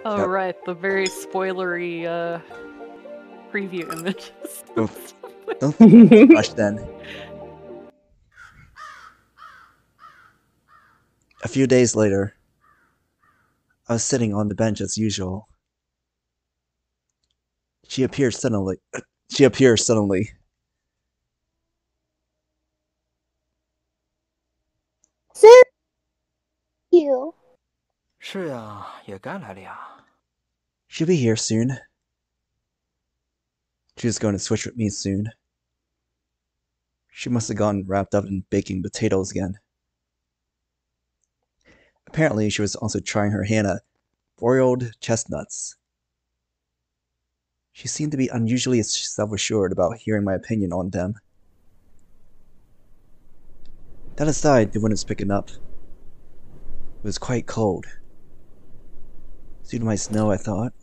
Oh, right, the very spoilery preview images. Don't rush then. A few days later, I was sitting on the bench as usual. She appeared suddenly. You. 是呀，也该来了呀。 She'll be here soon. She was going to switch with me soon. She must have gotten wrapped up in baking potatoes again. Apparently, she was also trying her hand at broiled chestnuts. She seemed to be unusually self-assured about hearing my opinion on them. That aside, the wind was picking up. It was quite cold. Soon might snow, I thought.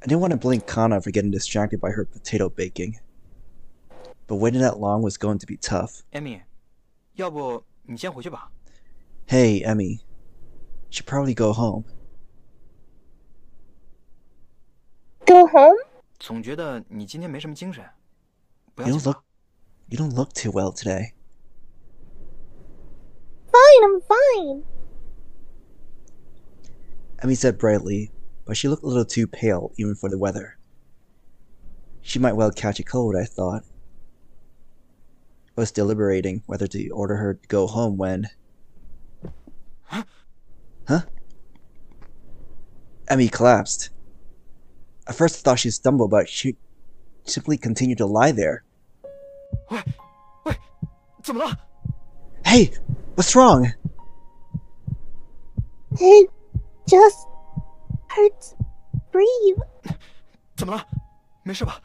I didn't want to blame Kanna for getting distracted by her potato baking. But waiting that long was going to be tough. Emmy, 要不你先回去吧。 Hey, Emmy. Should probably go home. Go home? 总觉得你今天没什么精神。不要 You 紧吧 don't look too well today. Fine, I'm fine. Emmy said brightly, but she looked a little too pale even for the weather. She might well catch a cold, I thought. I was deliberating whether to order her to go home when... Huh? Emmy collapsed. At first I thought she stumbled, but she simply continued to lie there. 喂，怎么了？ Hey, what's wrong? It just hurts. Breathe. 怎么了？没事吧？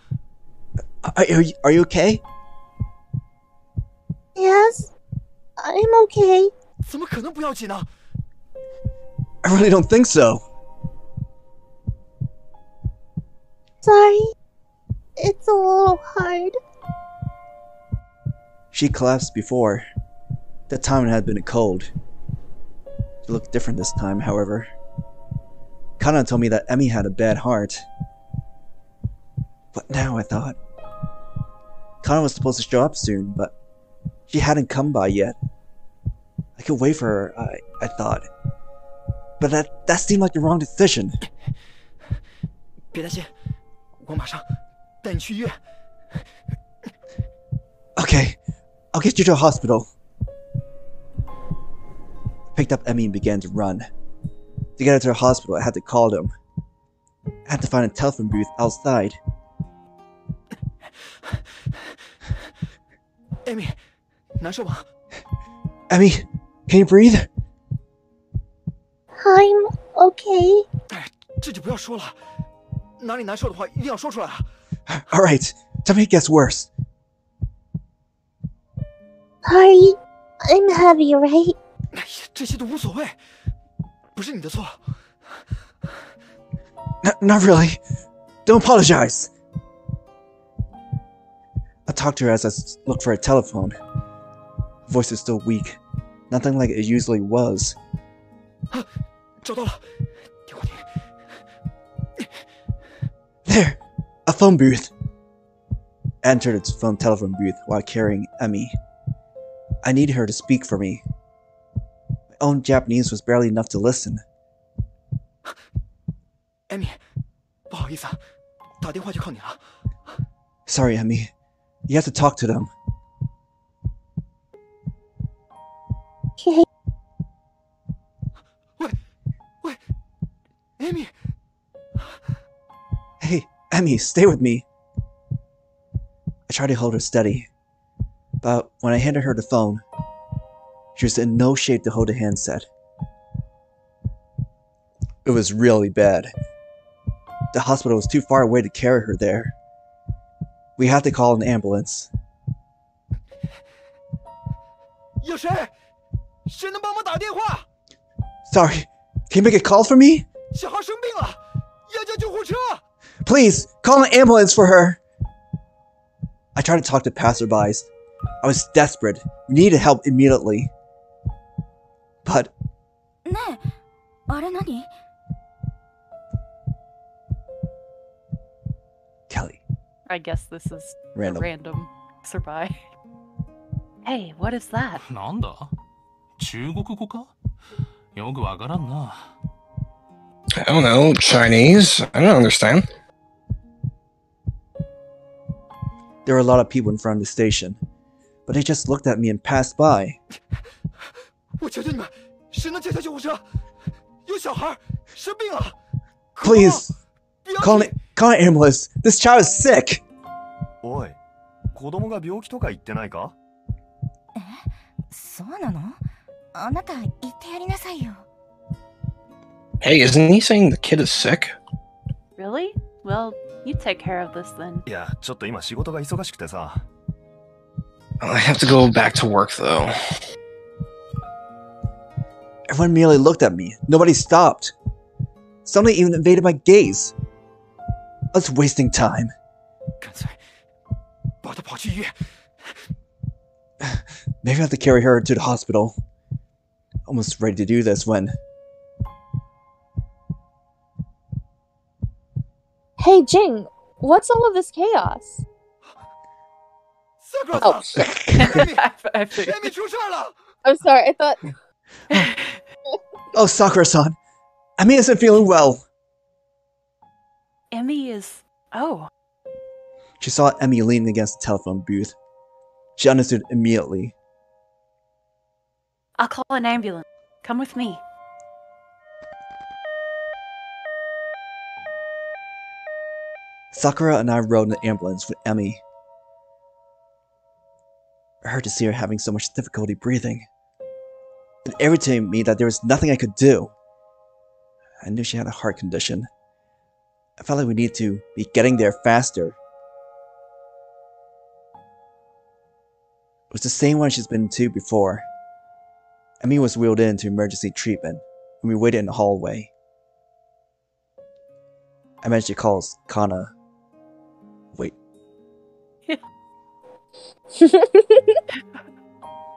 Are you okay? Yes, I'm okay. 怎么可能不要紧呢？ I really don't think so. Sorry. It's a little hard. She collapsed before. That time it had been a cold. It looked different this time, however. Kanna told me that Emmy had a bad heart. What now, I thought? Kanna was supposed to show up soon, but she hadn't come by yet. I could wait for her, I thought. But that seemed like the wrong decision. 别担心，我马上带你去医院。 Okay, I'll get you to a hospital. I picked up Emmy and began to run. To get her to the hospital, I had to call them. I had to find a telephone booth outside. Amy， 难受吗？ Emmy, can you breathe? I'm okay. 哎，这就不要说了，哪里难受的话一定要说出来啊。 Alright, tell me it gets worse. Sorry. I'm heavy, right? 哎呀，这些都无所谓，不是你的错。 Not really. Don't apologize. I talked to her as I looked for a telephone. Her voice is still weak. Nothing like it usually was. 找到了，电话亭。 There! A phone booth! I entered its telephone booth while carrying Emmy. I needed her to speak for me. My own Japanese was barely enough to listen. Amy， 不好意思啊，打电话就靠你了。 Sorry, Emmy. You have to talk to them. Okay. 喂 ，Amy， Hey, Emmy, stay with me. I tried to hold her steady, but when I handed her the phone, she was in no shape to hold a handset. It was really bad. The hospital was too far away to carry her there. We had to call an ambulance. 有谁？谁能帮忙打电话？ Sorry, can you make a call for me? 小孩生病了，要叫救护车。 Please, call an ambulance for her! I tried to talk to passerbys. I was desperate. We needed help immediately. But... ねえ、あれ何？ I guess this is Random. a random survive. Hey, what is that? なんだ中国語かよくわからんな。I don't know, Chinese? I don't understand. There were a lot of people in front of the station, but they just looked at me and passed by. 我求求你们，谁能接他救护车？有小孩生病了。 Please, call an ambulance. This child is sick. おい、子供が病気とか言ってないか？そうなの？あなた言ってやりなさいよ。 Hey, isn't he saying the kid is sick? Really? Well, you take care of this then. いや、ちょっと今仕事が忙しくてさ。I have to go back to work, though. Everyone merely looked at me. Nobody stopped. Somebody even invaded my gaze. I was wasting time. 干脆把他跑去医院。 Maybe I have to carry her to the hospital. Almost ready to do this when... Hey, Jing, what's all of this chaos? Sakura, Oh, I figured. 艾米出事了。 I'm sorry, I thought... Oh, Sakura-san. Emi isn't feeling well. Emmy is... Oh. She saw Emi leaning against the telephone booth. She understood immediately. I'll call an ambulance. Come with me. Sakura and I rode in the ambulance with Emi. I heard to see her having so much difficulty breathing. It irritated me that there was nothing I could do. I knew she had a heart condition. I felt like we needed to be getting there faster. It was the same one she's been to before. Emi was wheeled into emergency treatment, and we waited in the hallway. I managed to call Kanna. Wait.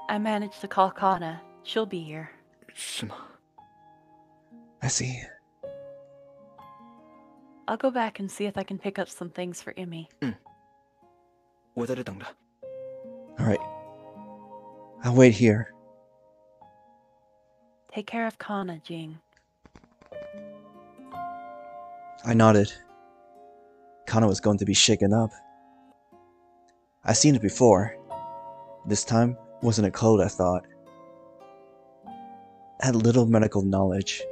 I managed to call Kanna. She'll be here. 是吗？ I see. I'll go back and see if I can pick up some things for Emmy. 我在这等着。 Alright. I'll wait here. Take care of Kanna, Jiang. I nodded. Kanna was going to be shaken up. I've seen it before. This time, wasn't a cold, I thought. I had little medical knowledge,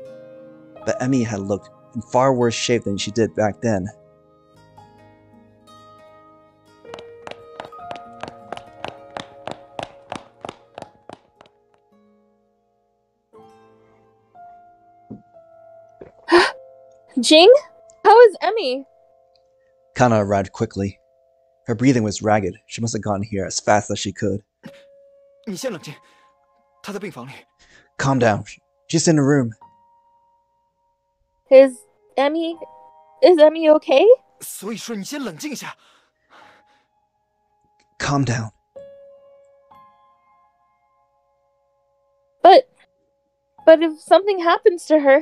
but Emi had looked in far worse shape than she did back then. Jing? How is Emmy? Kanna arrived quickly. Her breathing was ragged. She must have gotten here as fast as she could. 你先冷静，他在病房里。 Calm down. She's in the room. Is Emmy okay? 所以说你先冷静一下。 Calm down. But if something happens to her...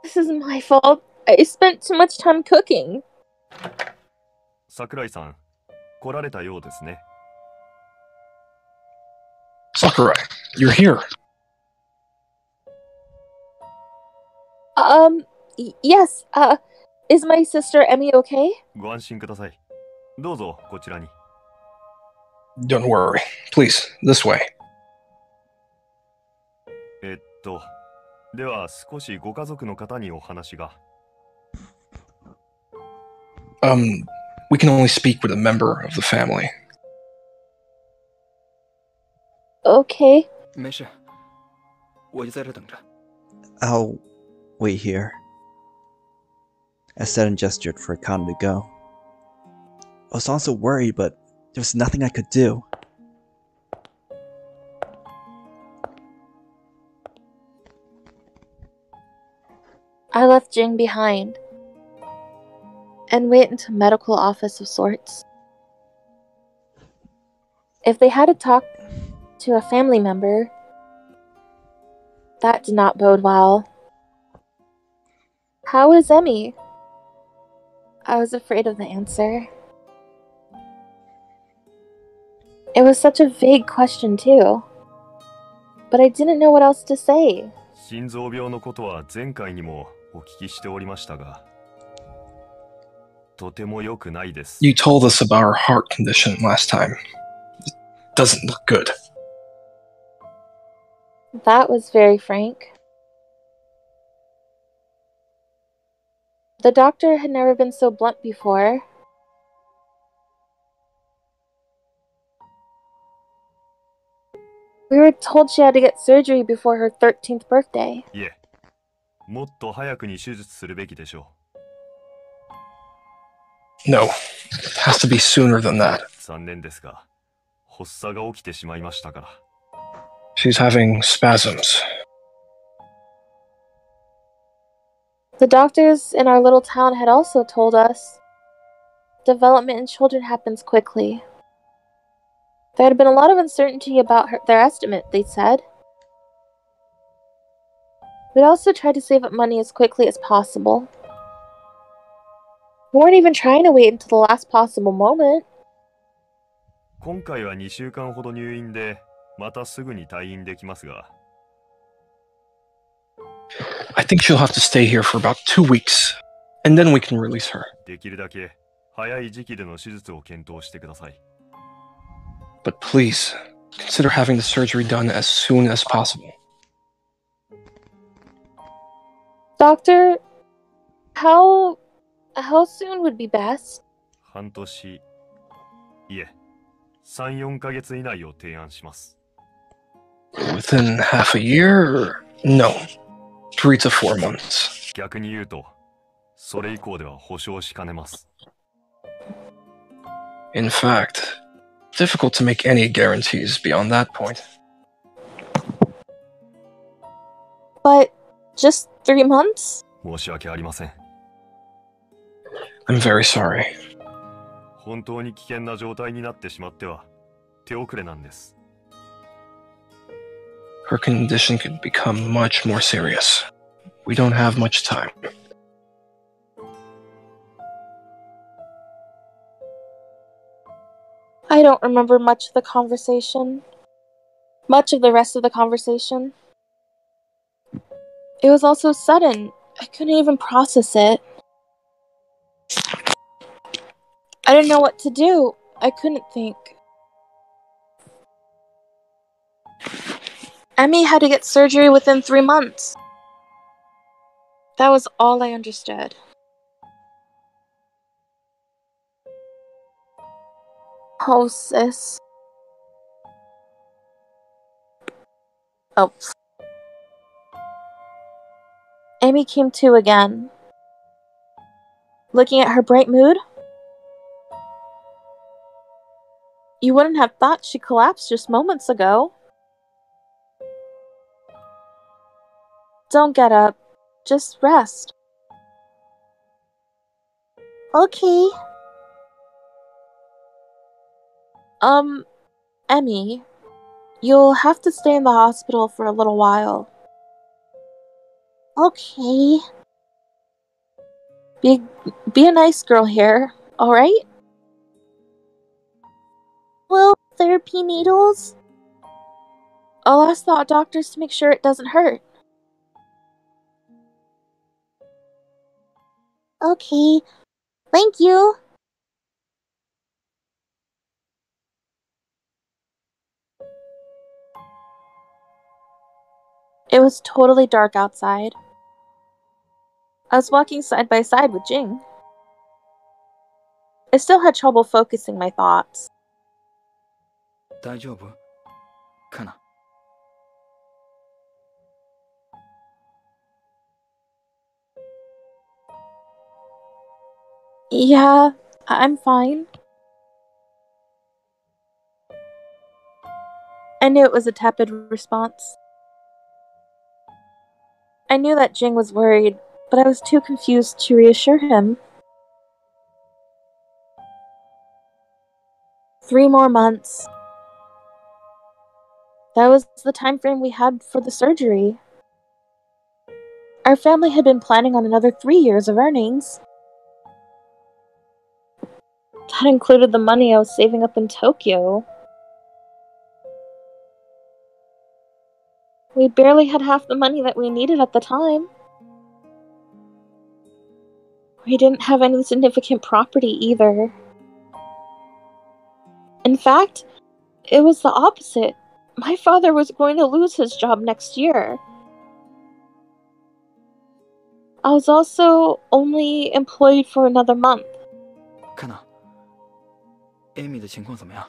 This is my fault. I spent too much time cooking. 桜井さん、来られたようですね。 Sakurai, you're here. Yes, is my sister Emmy okay? ご安心ください。どうぞこちらに。 Don't worry. Please, this way. では少しご家族の方にお話が。We can only speak with a member of the family. Okay. 没事，我就在这等着。 I'll wait here. I said and gestured for Kanna to go. I was also worried, but there was nothing I could do. I left Jing behind and went into a medical office of sorts. If they had to talk to a family member, that did not bode well. How is Emmy? I was afraid of the answer. It was such a vague question, too. But I didn't know what else to say. 心臓病のことは前回にもお聞きしておりましたが、とても良くないです。 You told us about her heart condition last time. It doesn't look good. That was very frank. The doctor had never been so blunt before. We were told she had to get surgery before her 13th birthday. いえ、もっと早くに手術するべきでしょ No, it has to be sooner than that. う。残念ですが、発作が起きてしまいましたから。 She's having spasms. The doctors in our little town had also told us development in children happens quickly. There had been a lot of uncertainty about their estimate, they said. We'd also tried to save up money as quickly as possible. We weren't even trying to wait until the last possible moment. 今回は2週間ほど入院で、またすぐに退院できますが。 I think she'll have to stay here for about 2 weeks, and then we can release her. できるだけ早い時期での手術を検討してください。 But please, consider having the surgery done as soon as possible. Doctor, how soon would be best? 半年、いえ、3、4ヶ月以内を提案します。 Within half a year? No. 3 to 4 months. 逆に言うと、それ以降では保証しかねます。 In fact, difficult to make any guarantees beyond that point. But just 3 months? 申し訳ありません。 I'm very sorry. 本当に危険な状態になってしまっては手遅れなんです。 Her condition could become much more serious. We don't have much time. I don't remember much of the conversation. Much of the rest of the conversation. It was all so sudden. I couldn't even process it. I didn't know what to do. I couldn't think. Emmy had to get surgery within 3 months. That was all I understood. Oh, sis. Oh. Amy came to again. Looking at her bright mood. You wouldn't have thought she collapsed just moments ago. Don't get up. Just rest. Okay. Emmy, you'll have to stay in the hospital for a little while. Okay. Be a nice girl here, alright? Well, therapy needles? I'll ask the doctors to make sure it doesn't hurt. Okay. Thank you. It was totally dark outside. I was walking side by side with Jiang. I still had trouble focusing my thoughts. 大丈夫？カナ。Yeah, I'm fine. I knew it was a tepid response. I knew that Jiang was worried, but I was too confused to reassure him. 3 more months. That was the time frame we had for the surgery. Our family had been planning on another 3 years of earnings. That included the money I was saving up in Tokyo. We barely had half the money that we needed at the time. We didn't have any significant property either. In fact, it was the opposite. My father was going to lose his job next year. I was also only employed for another month. Kanna, Amy 的情况怎么样？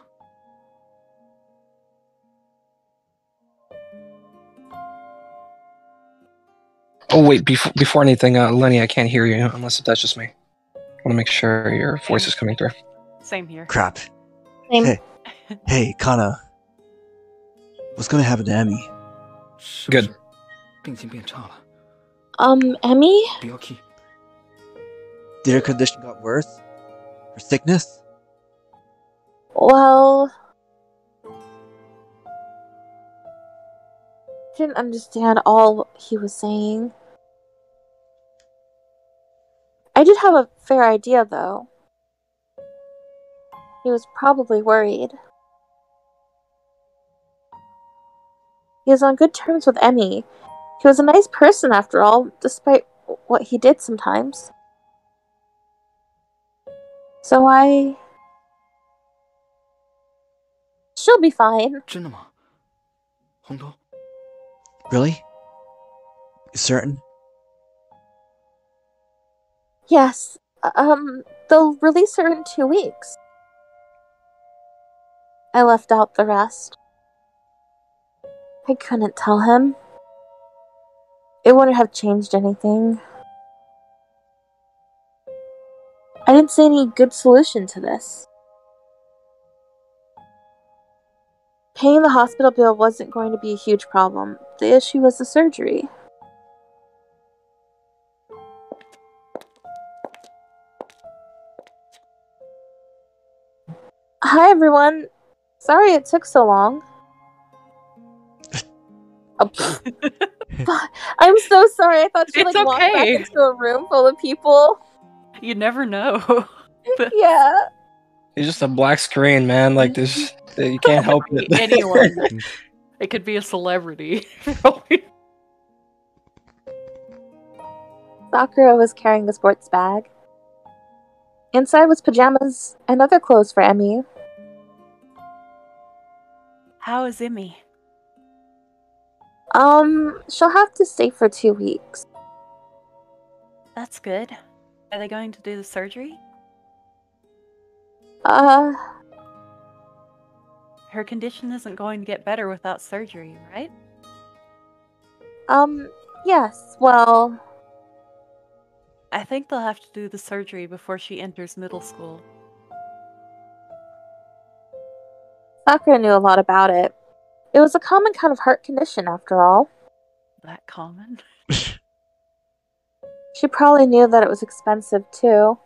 Oh wait, before anything, Lenny, I can't hear you unless that's just me. I want to make sure your voice is coming through. Same here. Crap. Same. Hey, Kanna. What's gonna happen to Emmy? 是不 Good. 是病情变差了？ Emmy? 不要 key。 Did her condition got worse? Her sickness? Well... I didn't understand all he was saying. I did have a fair idea, though. He was probably worried. He was on good terms with Emmy. He was a nice person, after all, despite what he did sometimes. So she'll be fine. 真的吗？红头， Really? You certain? Yes. They'll release her in 2 weeks. I left out the rest. I couldn't tell him. It wouldn't have changed anything. I didn't see any good solution to this. Paying the hospital bill wasn't going to be a huge problem. The issue was the surgery. Hi, everyone. Sorry it took so long. I'm so sorry. I thought she It's walked back okay. into a room full of people. You never know. Yeah. It's just a black screen, man. Like this, you can't help it. Anyone. It could be a celebrity. Sakura was carrying a sports bag. Inside was pajamas and other clothes for Emmy. How is Emmy? She'll have to stay for 2 weeks. That's good. Are they going to do the surgery? Her condition isn't going to get better without surgery, right? Yes, well... I think they'll have to do the surgery before she enters middle school. Sakura knew a lot about it. It was a common kind of heart condition, after all. That common? She probably knew that it was expensive, too.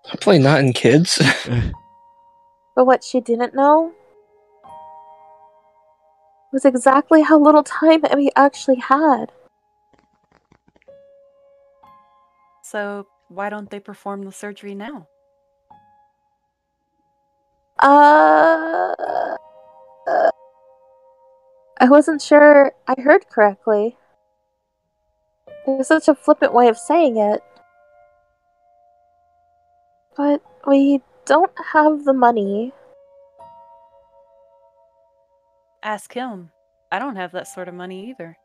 Hopefully not in kids. But what she didn't know was exactly how little time Emmy actually had. So, why don't they perform the surgery now? I wasn't sure I heard correctly. It was such a flippant way of saying it. But we don't have the money. Ask him. I don't have that sort of money either.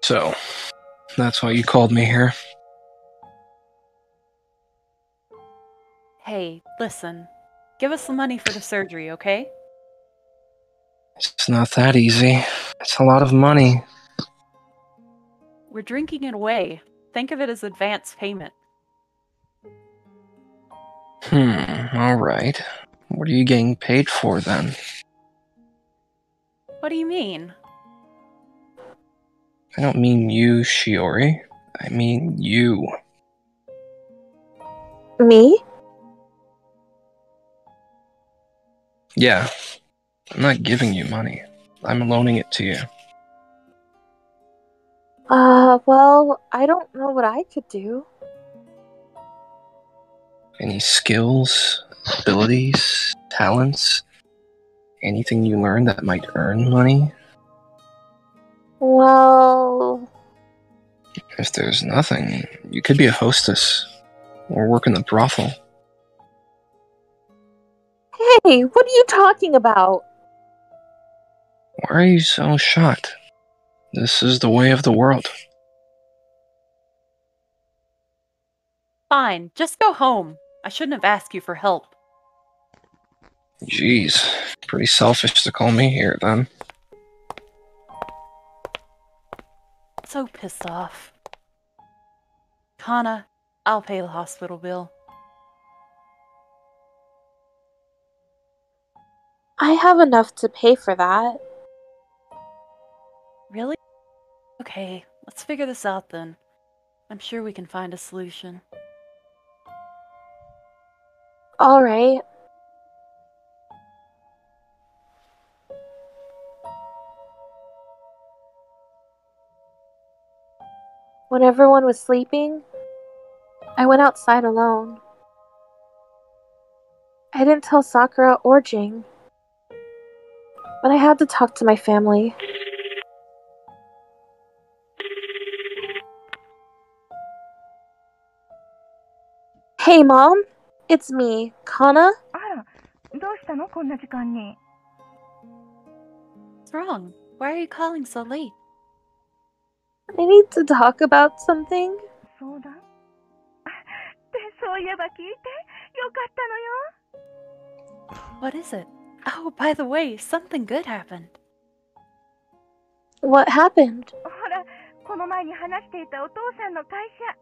So, that's why you called me here. Hey, listen. Give us the money for the surgery, okay? It's not that easy. It's a lot of money. We're drinking it away. Think of it as advance payment. Alright. What are you getting paid for then? What do you mean? I don't mean you, Shiori. I mean you. Me? Yeah. I'm not giving you money. I'm loaning it to you. Well, I don't know what I could do. Any skills, abilities, talents? Anything you learn that might earn money? Well... If there's nothing, you could be a hostess. Or work in the brothel. Hey, what are you talking about? Why are you so shocked? This is the way of the world. Fine, just go home. I shouldn't have asked you for help. Jeez, pretty selfish to call me here then. So pissed off. Kanna, I'll pay the hospital bill. I have enough to pay for that. Really? Okay, let's figure this out then. I'm sure we can find a solution. Alright. When everyone was sleeping, I went outside alone. I didn't tell Sakura or Jiang, but I had to talk to my family. Hey, Mom. It's me, Kanna. あら、どうしたのこんな時間に。 What's wrong? Why are you calling so late? I need to talk about something. そうだ。ってそういえば聞いて。よかったのよ。 What is it? Oh, by the way, something good happened. What happened? ほら、この前に話していたお父さんの会社。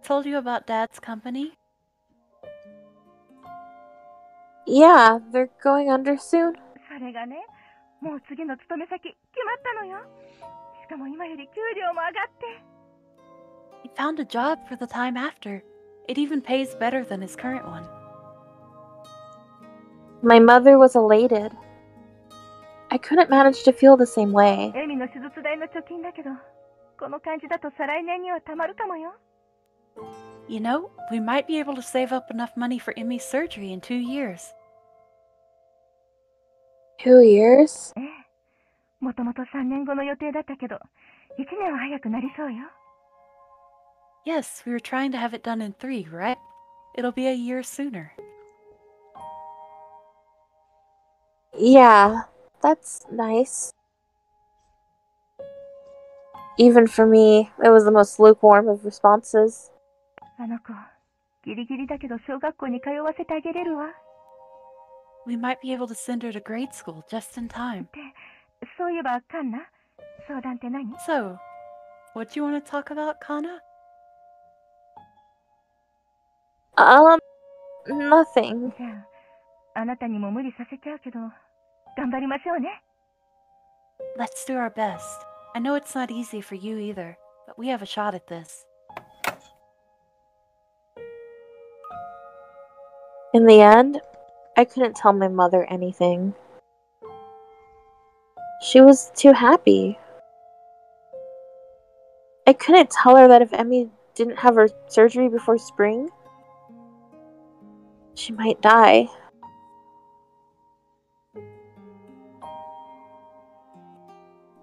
Told you about Dad's company? Yeah, they're going under soon. それがね、もう次の勤め先決まったのよ。しかも今より給料も上がって。 He found a job for the time after. It even pays better than his current one. My mother was elated. I couldn't manage to feel the same way. エミの手術代の貯金だけど、この感じだと再来年にはたまるかもよ。 You know, we might be able to save up enough money for Emmy's surgery in 2 years. 2 years? ええ。もともと3年後の予定だったけど、1年は早くなりそうよ。 Yes, we were trying to have it done in 3, right? It'll be a year sooner. Yeah, that's nice. Even for me, it was the most lukewarm of responses. あの子、ギリギリだけど小学校に通わせてあげれるわ。 We might be able to send her to grade school just in time. って、そういえばカンナ、相談って何？ So, what do you want to talk about, Kanna? Nothing. じゃあ、あなたにも無理させちゃうけど、頑張りましょうね。 Let's do our best. I know it's not easy for you either, but we have a shot at this. In the end, I couldn't tell my mother anything. She was too happy. I couldn't tell her that if Emmy didn't have her surgery before spring, she might die.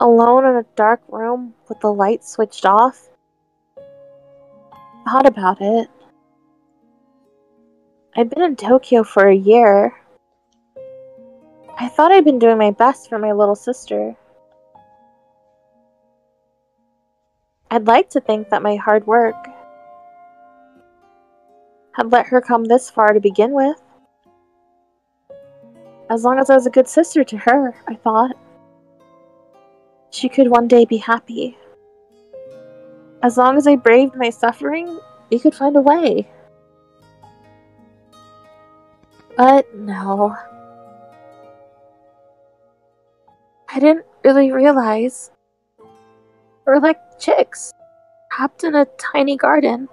Alone in a dark room with the lights switched off, I thought about it. I'd been in Tokyo for a year. I thought I'd been doing my best for my little sister. I'd like to think that my hard work had let her come this far to begin with. As long as I was a good sister to her, I thought. She could one day be happy. As long as I braved my suffering, we could find a way. But no. I didn't really realize we're like chicks, trapped in a tiny garden.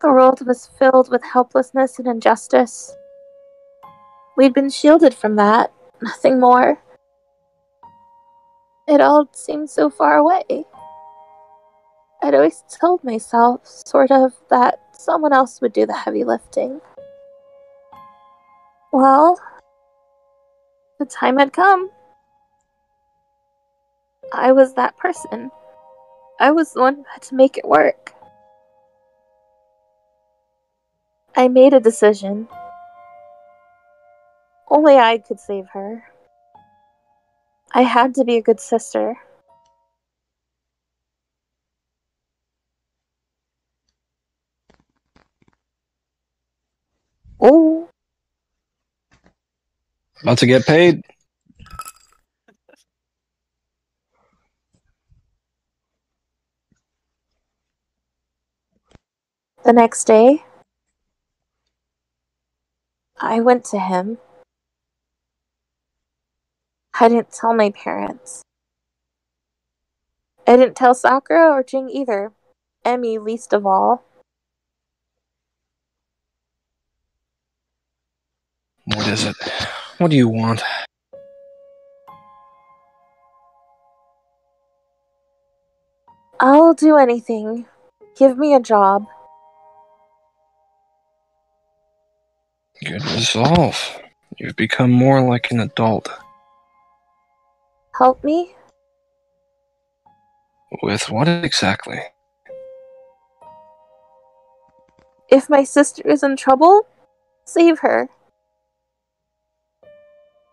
The world was filled with helplessness and injustice. We'd been shielded from that, nothing more. It all seemed so far away. I'd always told myself, sort of, that someone else would do the heavy lifting. Well, the time had come. I was that person. I was the one who had to make it work. I made a decision. Only I could save her. I had to be a good sister. Oh, About to get paid. the next day, I went to him. I didn't tell my parents. I didn't tell Sakura or Jiang either. Emmy least of all. What is it? What do you want? I'll do anything. Give me a job. Good resolve. You've become more like an adult. Help me? With what exactly? If my sister is in trouble, save her.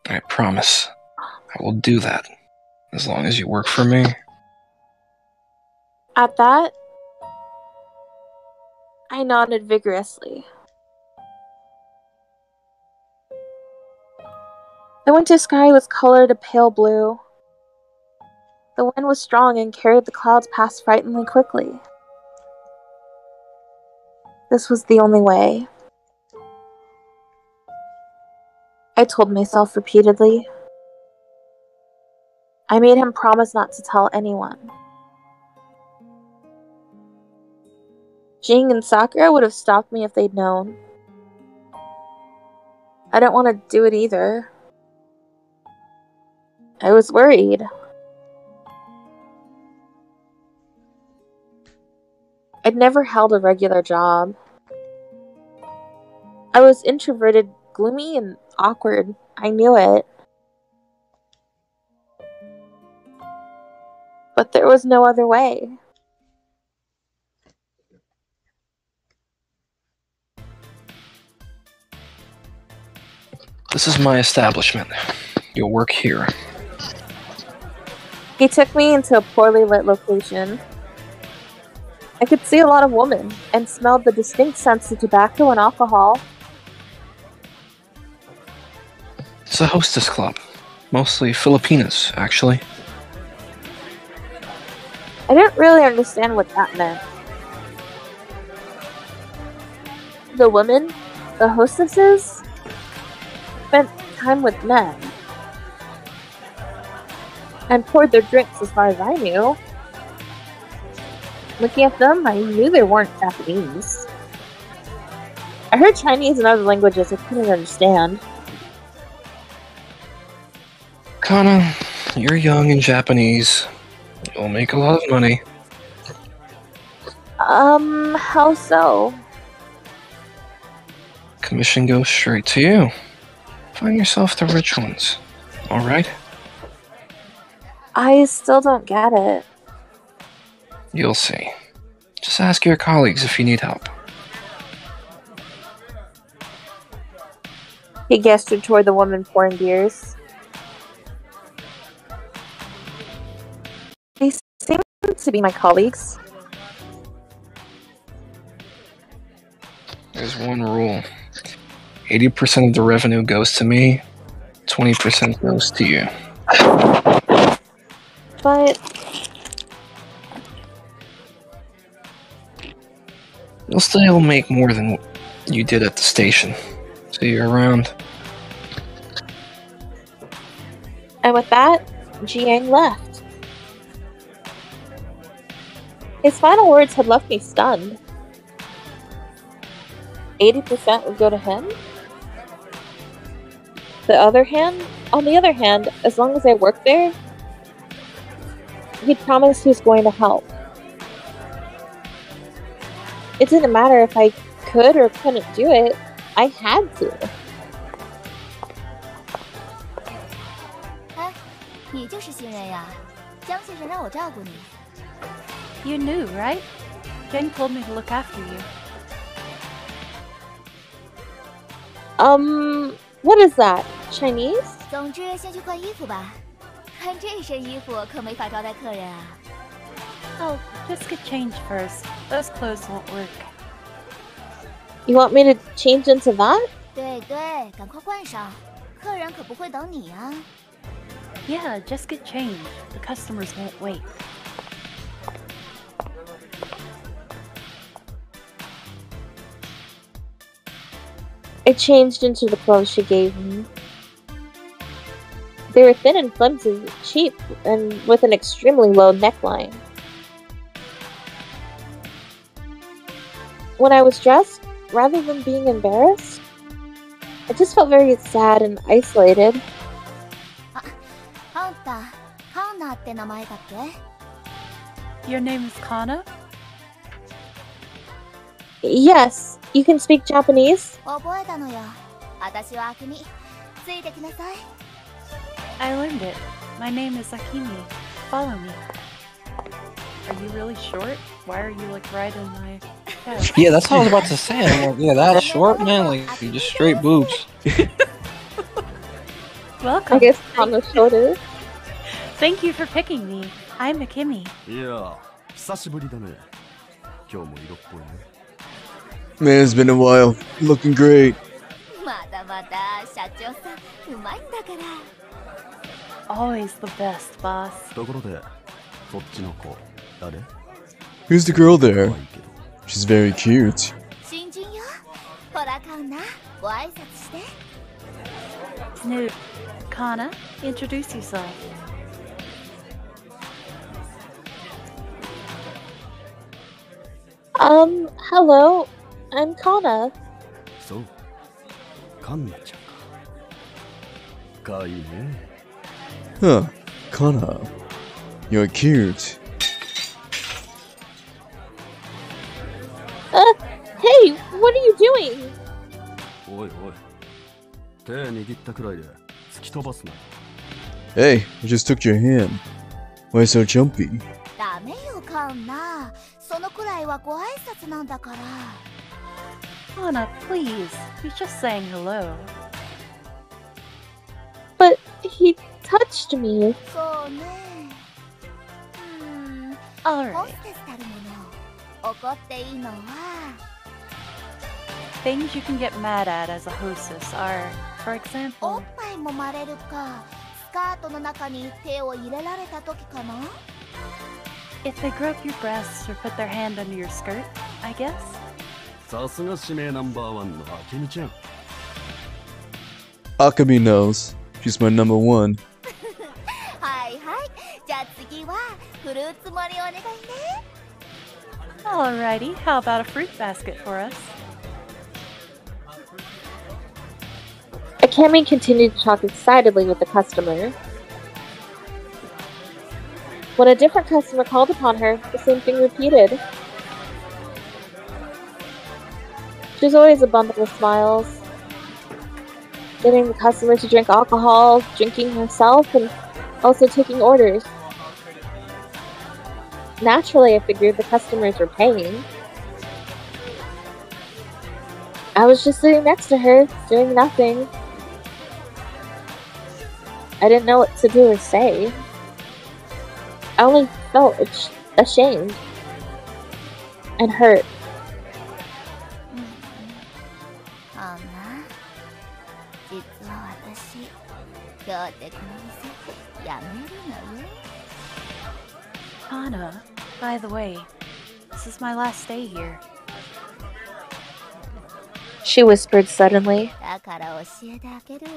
I promise. I will do that. As long as you work for me. At that, I nodded vigorously. The winter sky was colored a pale blue. The wind was strong and carried the clouds past frighteningly quickly. This was the only way. I told myself repeatedly. I made him promise not to tell anyone. Jiang and Sakura would have stopped me if they'd known. I didn't want to do it either. I was worried. I'd never held a regular job. I was introverted, gloomy, and awkward. I knew it. But there was no other way. This is my establishment. You'll work here. He took me into a poorly lit location. I could see a lot of women and smelled the distinct scents of tobacco and alcohol. It's a hostess club. Mostly Filipinas, actually. I didn't really understand what that meant. The women, the hostesses, spent time with men. And poured their drinks as far as I knew. Looking at them, I knew they weren't Japanese. I heard Chinese and other languages I couldn't understand. Kanna, you're young and Japanese. You'll make a lot of money. How so? Commission goes straight to you. Find yourself the rich ones. Alright? I still don't get it. You'll see. Just ask your colleagues if you need help. He gestured toward the woman pouring beers. They seem to be my colleagues. There's one rule. 80% of the revenue goes to me, 20% goes to you. But You'll still make more than you did at the station. See you around. And with that, Jiang left. His final words had left me stunned. 80% would go to him? On the other hand, as long as I worked there, He promised he was going to help. It didn't matter if I could or couldn't do it. I had to. 哎，你就是新人呀？江先生让我照顾你。You knew, right? Jiang told me to look after you. What is that? Chinese? 总之，先去换衣服吧。穿这身衣服可没法招待客人啊。Oh, just get changed first. Those clothes won't work. You want me to change into that? 对对，赶快换上，客人可不会等你啊。Yeah, just get changed. The customers won't wait. I changed into the clothes she gave me. They were thin and flimsy, cheap, and with an extremely low neckline. When I was dressed, rather than being embarrassed, I just felt very sad and isolated. あんた、カンナって名前だっけ？ Your name is Kanna? Yes, you can speak Japanese? 覚えたのよ。私はアキミ。ついてきなさい。I learned it. My name is Akimi. Follow me. Are you really short? Why are you like right in my chest? Yeah, that's what I was about to say. I'm like, yeah, that's short, man. Like, you just straight boobs. Welcome. I guess Kanna's shorter. Thank you for picking me. I'm Akimi. いや、久しぶりだね。今日も色っぽいね。Man, it's been a while. Looking great. まだまだ社長さんうまいんだから。Always the best, boss. ところで、そっちの子、誰？ Who's the girl 可 there? 愛いけど。 She's very cute. 新人よ。ほらカンナ、ご挨拶して。Snoop. Kanna, introduce yourself. Hello. I'm Kanna. そう。カンナちゃんか。かわいいね。 Huh. Kanna. You're cute. Hey, what are you doing? おいおい。手握ったくらいで突き飛ばすな。 Hey, I just took your hand. Why so jumpy? ダメよカンナ。そのくらいはご挨拶なんだから。Kanna, please. He's just saying hello. But he touched me. そうね。ホ Alright. ステスたるもの。怒っていいのは。Things you can get mad at as a hostess are, for お example, っぱい揉まれるか、スカートの中に手を入れられた時かな。 if they grope your breasts or put their hand under your skirt, I guess. さすが指名ナンバーワンのあけみちゃん。 Akami knows. She's my number one. はいはい。じゃあ次はフルーツ盛りお願いね。 Alrighty, how about a fruit basket for us? Akemi continued to talk excitedly with the customer. When a different customer called upon her, the same thing repeated. She was always a bundle of smiles, getting the customer to drink alcohol, drinking herself, and also taking orders. Naturally, I figured the customers were paying. I was just sitting next to her, doing nothing. I didn't know what to do or say. I only felt ashamed and hurt. あんな、実は私、今日でこの店辞めるのよ。 Kanna, by the way, this is my last day here. She whispered suddenly. だから教えてあげるわ。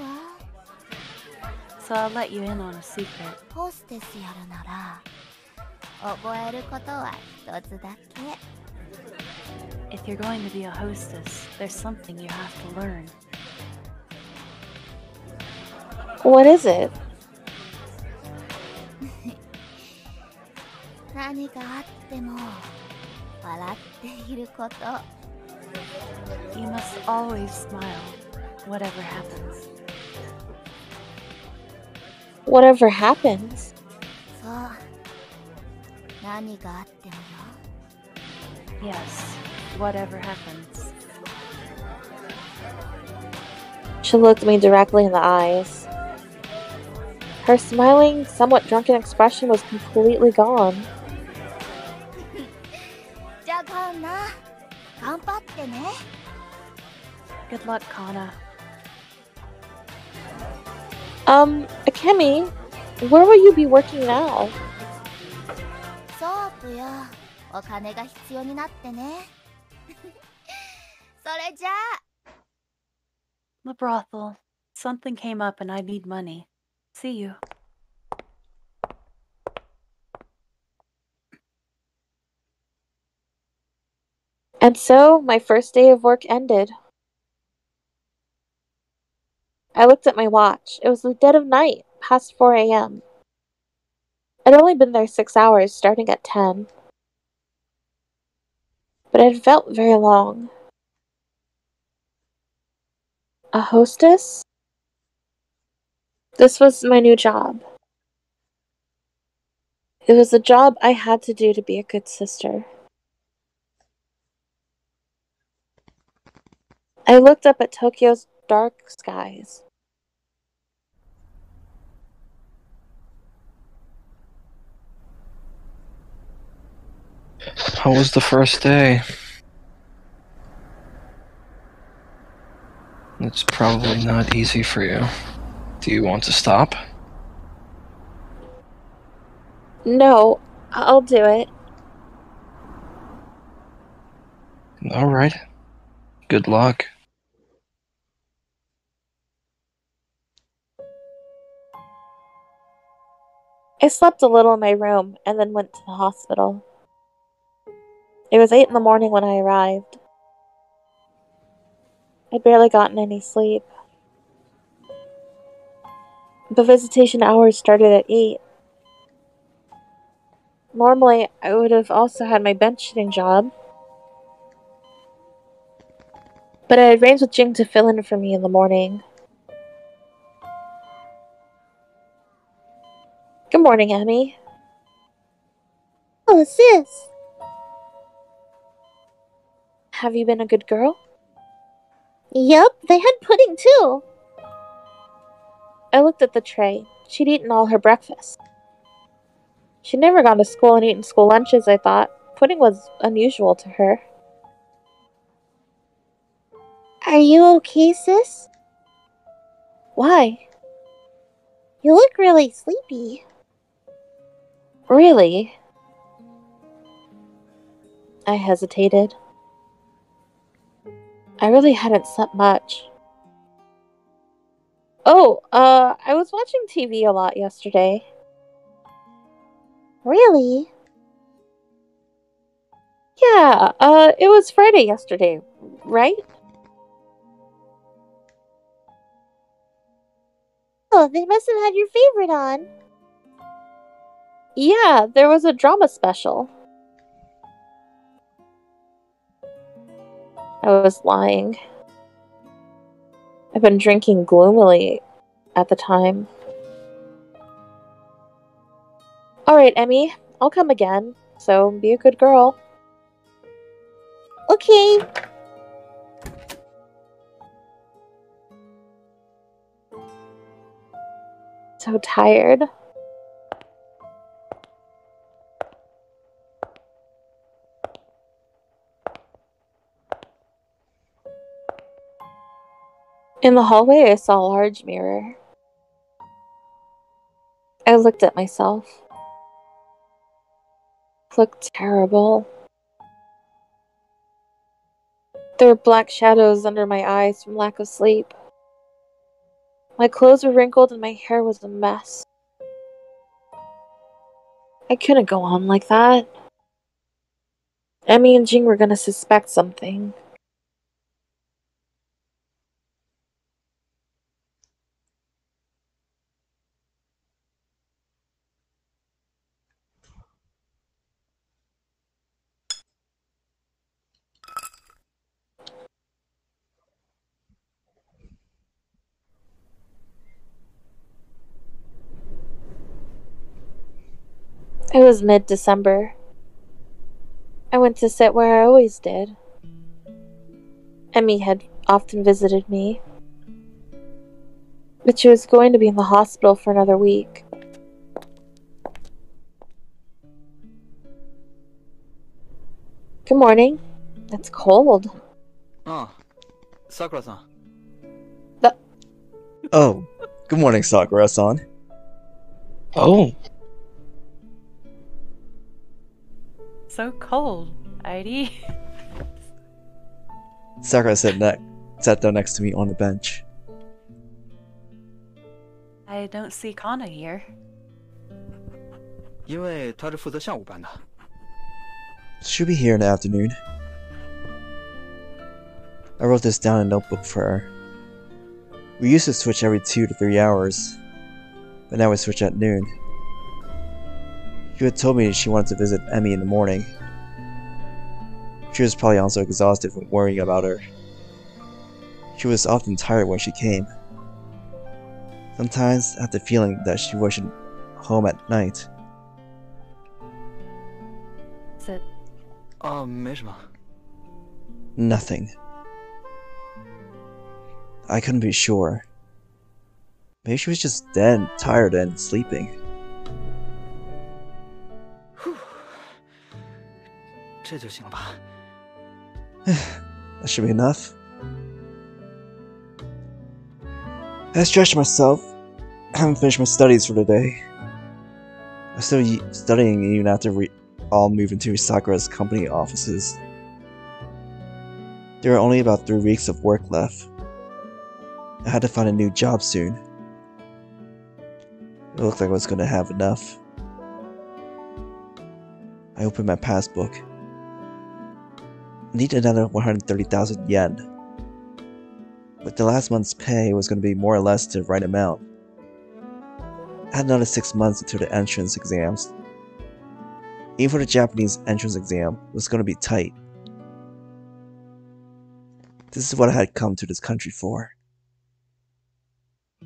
So I'll let you in on a secret. ホステスやるなら、覚えることは一つだけ。 If you're going to be a hostess, there's something you have to learn. What is it? 何があっても笑っていること。 You must always smile, whatever happens. Whatever happens. そう、何があってもよ。 Yes, whatever happens. She looked me directly in the eyes. Her smiling, somewhat drunken expression was completely gone. じゃあカンナ、頑張ってね。 Good luck, Kanna. Akemi, where will you be working now? そうぷよ、お金が必要になってね。それじゃあ。 The brothel. Something came up and I need money. See you. And so, my first day of work ended. I looked at my watch. It was the dead of night, past 4 a.m. I'd only been there 6 hours, starting at 10. But it felt very long. A hostess? This was my new job. It was a job I had to do to be a good sister. I looked up at Tokyo's dark skies. How was the first day? It's probably not easy for you. Do you want to stop? No, I'll do it. Alright. Good luck. I slept a little in my room and then went to the hospital. It was 8 in the morning when I arrived. I'd barely gotten any sleep. The visitation hours started at 8. Normally, I would have also had my bench sitting job, but I had arranged with Jiang to fill in for me in the morning. Good morning, Emmy. Oh, sis. Have you been a good girl? Yep, they had pudding too. I looked at the tray. She'd eaten all her breakfast. She'd never gone to school and eaten school lunches, I thought. Pudding was unusual to her. Are you okay, sis? Why? You look really sleepy. Really? I hesitated. I really hadn't slept much. Oh, I was watching TV a lot yesterday. Really? Yeah, it was Friday yesterday, right? Oh, they must have had your favorite on. Yeah, there was a drama special. I was lying. I've been drinking gloomily at the time. Alright, Emmy, I'll come again, so be a good girl. Okay. So tired. In the hallway, I saw a large mirror. I looked at myself. Looked terrible. There were black shadows under my eyes from lack of sleep. My clothes were wrinkled and my hair was a mess. I couldn't go on like that. Emmy and Jiang were gonna suspect something. It was mid-December. I went to sit where I always did. Emmy had often visited me, but she was going to be in the hospital for another week. Good morning. It's cold. Sakura-san. Oh, good morning, Sakura-san. Oh, So cold, Heidi. Sakura sat down next to me on the bench. I don't see Kanna here. 因为他是负责下午班的。 She'll be here in the afternoon. I wrote this down in a notebook for her. We used to switch every 2 to 3 hours, but now we switch at noon. She had told me she wanted to visit Emmy in the morning. She was probably also exhausted from worrying about her. She was often tired when she came. Sometimes I had the feeling that she wasn't home at night. Is it? 没什么。 Nothing. I couldn't be sure. Maybe she was just dead, tired, and sleeping. 这就行了吧。 That should be enough. I stretched myself. I haven't finished my studies for the day. I'm still studying even after we all move into Sakura's company offices. There are only about 3 weeks of work left. I had to find a new job soon. It looked like I was going to have enough. I opened my passbook. I needed another 130,000 yen. But the last month's pay was going to be more or less the right amount. I had another 6 months until the entrance exams. Even for the Japanese entrance exam, it was going to be tight. This is what I had come to this country for.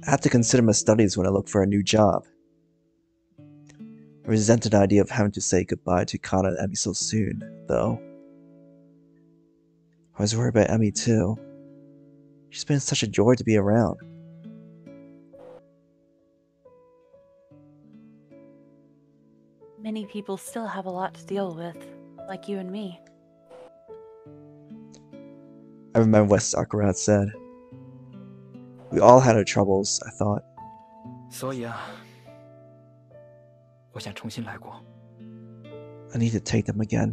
I had to consider my studies when I looked for a new job. I resented the idea of having to say goodbye to Kanna and Emmy so soon, though. I was worried about Emmy too. She's been such a joy to be around. Many people still have a lot to deal with, like you and me. I remember what Sakura had said. We all had our troubles, I thought. 所以啊，我想重新来过。 I need to take them again.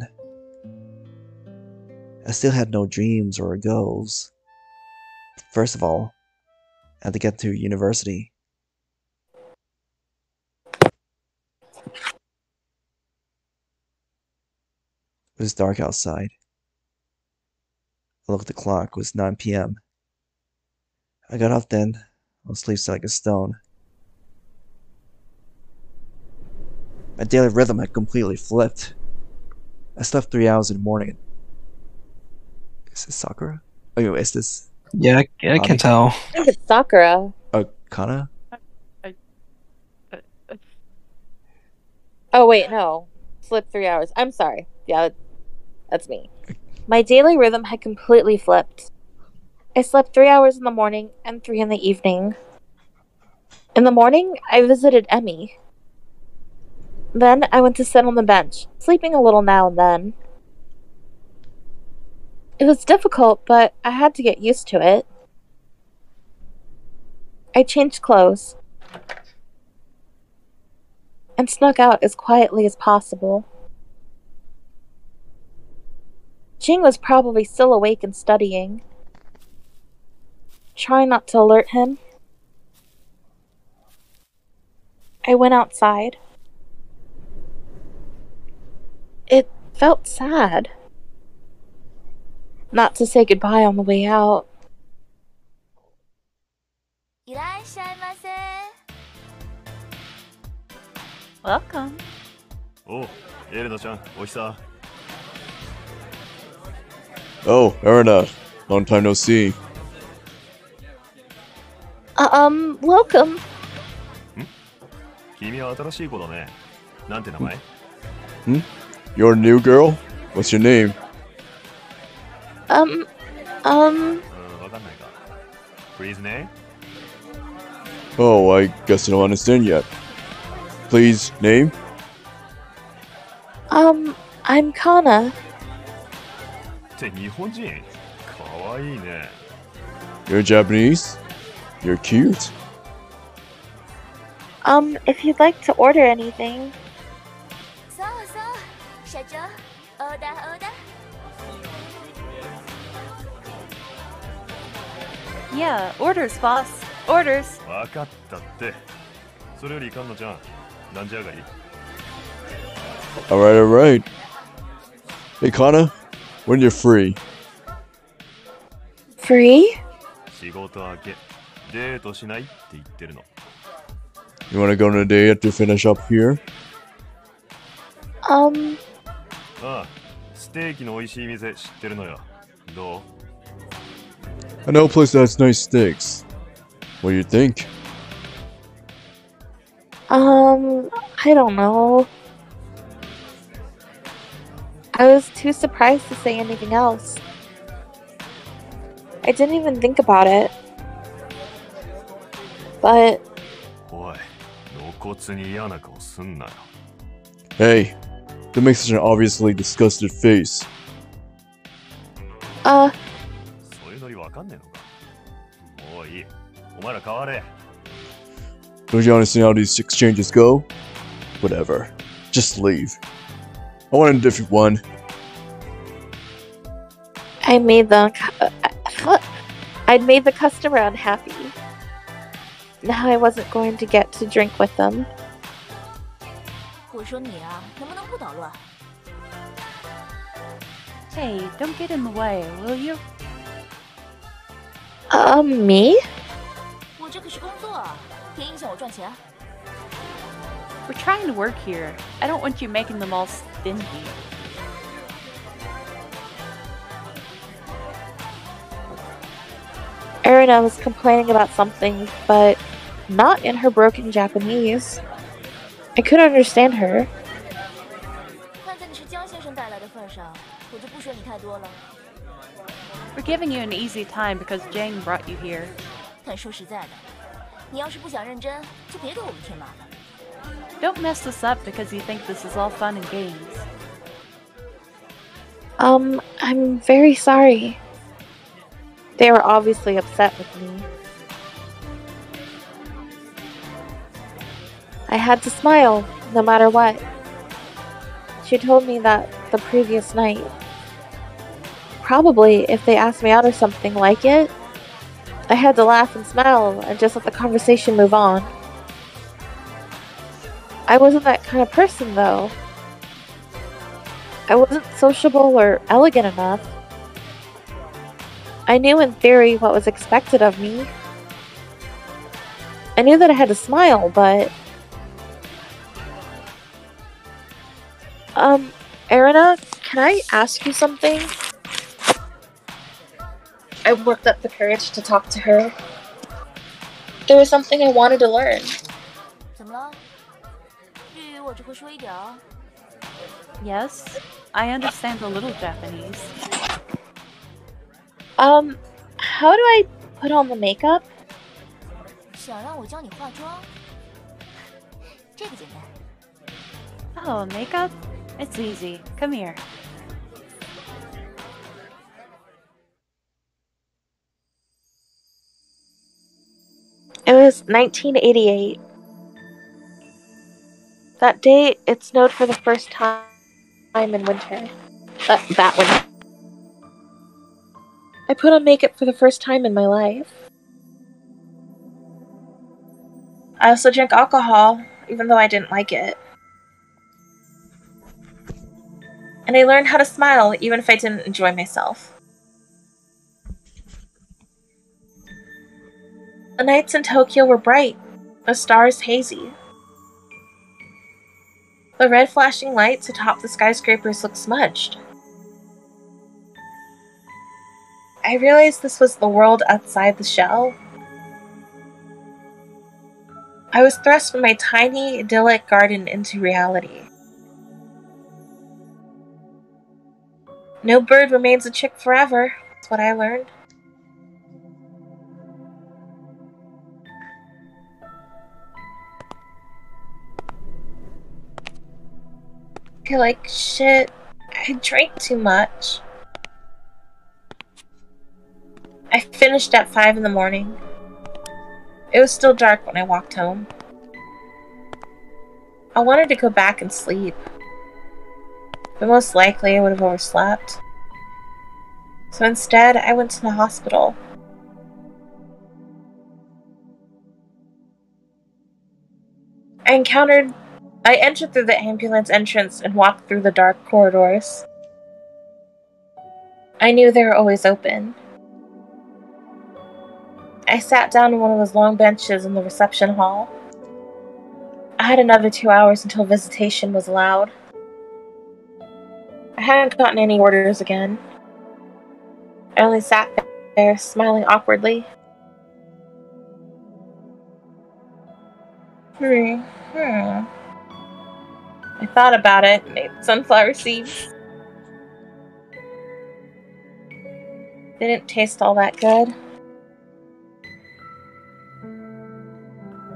I still had no dreams or goals. First of all, I had to get to university. It was dark outside. I looked at the clock. It was 9 p.m. I got up then. I was asleep like a stone. My daily rhythm had completely flipped. I slept 3 hours in the morning. Is this Sakura? Oh, wait, is this... yeah, I can tell. I think it's Sakura. Oh, Kanna? Oh, wait, no. Slept 3 hours. I'm sorry. Yeah, that's me. My daily rhythm had completely flipped. I slept 3 hours in the morning and 3 in the evening. In the morning, I visited Emmy. Then I went to sit on the bench, sleeping a little now and then. It was difficult, but I had to get used to it. I changed clothes and snuck out as quietly as possible. Jiang was probably still awake and studying. Trying not to alert him, I went outside. It felt sad not to say goodbye on the way out. いらっしゃいませ。 Welcome. おう、エレナちゃん、おひさ。 Oh, Erina. Long time no see. Welcome. 君は新しい子だね。なんて名前？ You're a new girl? What's your name? わかんないか。Please name? Oh, I guess you don't understand yet. Please, name? I'm Kanna. って日本人かわいいね。 You're Japanese? You're cute. If you'd like to order anything. そうそう社長オーダーオーダー Yeah, orders, boss. Orders. わかったって。それよりカンナちゃん、なんじゃがいい？ Alright, alright. Hey, Kanna, when you're free. Free? 仕事明け、デートしないって言ってるの。 You wanna go on a date to finish up here? ああ、ステーキの美味しい店知ってるのよ。どう？ I know a place that has nice steaks. What do you think? I don't know. I was too surprised to say anything else. I didn't even think about it. But おい、露骨に嫌な顔すんなよ。 Hey, that makes such an obviously disgusted face. そういうノリわかんねえのか。もういい。お前ら変われ。 Don't you understand how these exchanges go? Whatever. Just leave. I want a different one. I'd made the customer unhappy. Now I wasn't going to get to drink with them. 我说你啊，能不能不捣乱？ Hey, don't get in the way, will you? Me? 我这可是工作啊，别影响我赚钱。 We're trying to work here. I don't want you making them all stingy. Erina was complaining about something, but not in her broken Japanese. I couldn't understand her. 看在你是江先生带来的份上，我就不说你太多了。 We're giving you an easy time because Jiang brought you here. 但说实在的，你要是不想认真，就别给我们添麻烦。 Don't mess this up because you think this is all fun and games. I'm very sorry. They were obviously upset with me. I had to smile, no matter what. She told me that the previous night. Probably, if they asked me out or something like it, I had to laugh and smile and just let the conversation move on. I wasn't that kind of person, though. I wasn't sociable or elegant enough. I knew in theory what was expected of me. I knew that I had to smile, but... Erina, can I ask you something? I worked up the courage to talk to her. There was something I wanted to learn. 怎么了？日语我只会说一点儿。 Yes, I understand a little Japanese. How do I put on the makeup? 想让我教你化妆？这个简单。 Oh, makeup? It's easy. Come here. It was 1988. That day, it snowed for the first time in winter. That winter. I put on makeup for the first time in my life. I also drank alcohol, even though I didn't like it. And I learned how to smile, even if I didn't enjoy myself. The nights in Tokyo were bright, the stars hazy. The red flashing lights atop the skyscrapers looked smudged. I realized this was the world outside the shell. I was thrust from my tiny, idyllic garden into reality. No bird remains a chick forever. That's what I learned. I feel like shit. I drank too much. I finished at 5 in the morning. It was still dark when I walked home. I wanted to go back and sleep, but most likely I would have overslept. So instead, I went to the hospital. I entered through the ambulance entrance and walked through the dark corridors. I knew they were always open. I sat down on one of those long benches in the reception hall. I had another 2 hours until visitation was allowed. I hadn't gotten any orders again. I only sat there, smiling awkwardly. I thought about it and made sunflower seeds. They didn't taste all that good.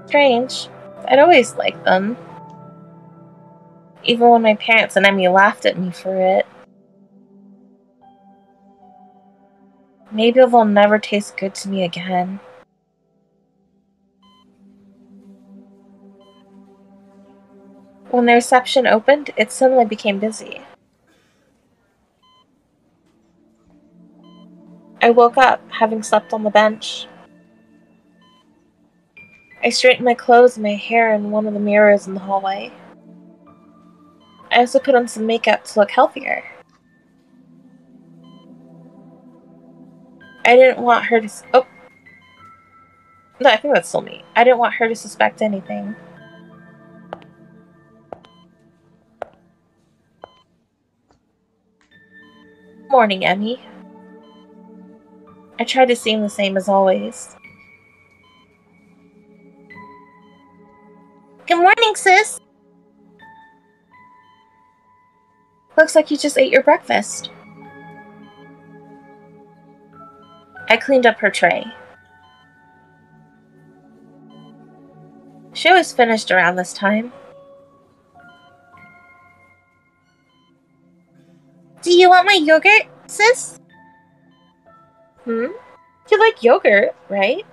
Strange. I'd always liked them. Even when my parents and Emmy laughed at me for it. Maybe they'll never taste good to me again. When the reception opened, it suddenly became busy. I woke up, having slept on the bench. I straightened my clothes and my hair in one of the mirrors in the hallway. I also put on some makeup to look healthier. I didn't want her to... Oh. No, I think that's still me. I didn't want her to suspect anything. Morning, Emmy. I tried to seem the same as always. Good morning, sis! Looks like you just ate your breakfast. I cleaned up her tray. She always finished around this time. Do you want my yogurt, sis? You like yogurt, right?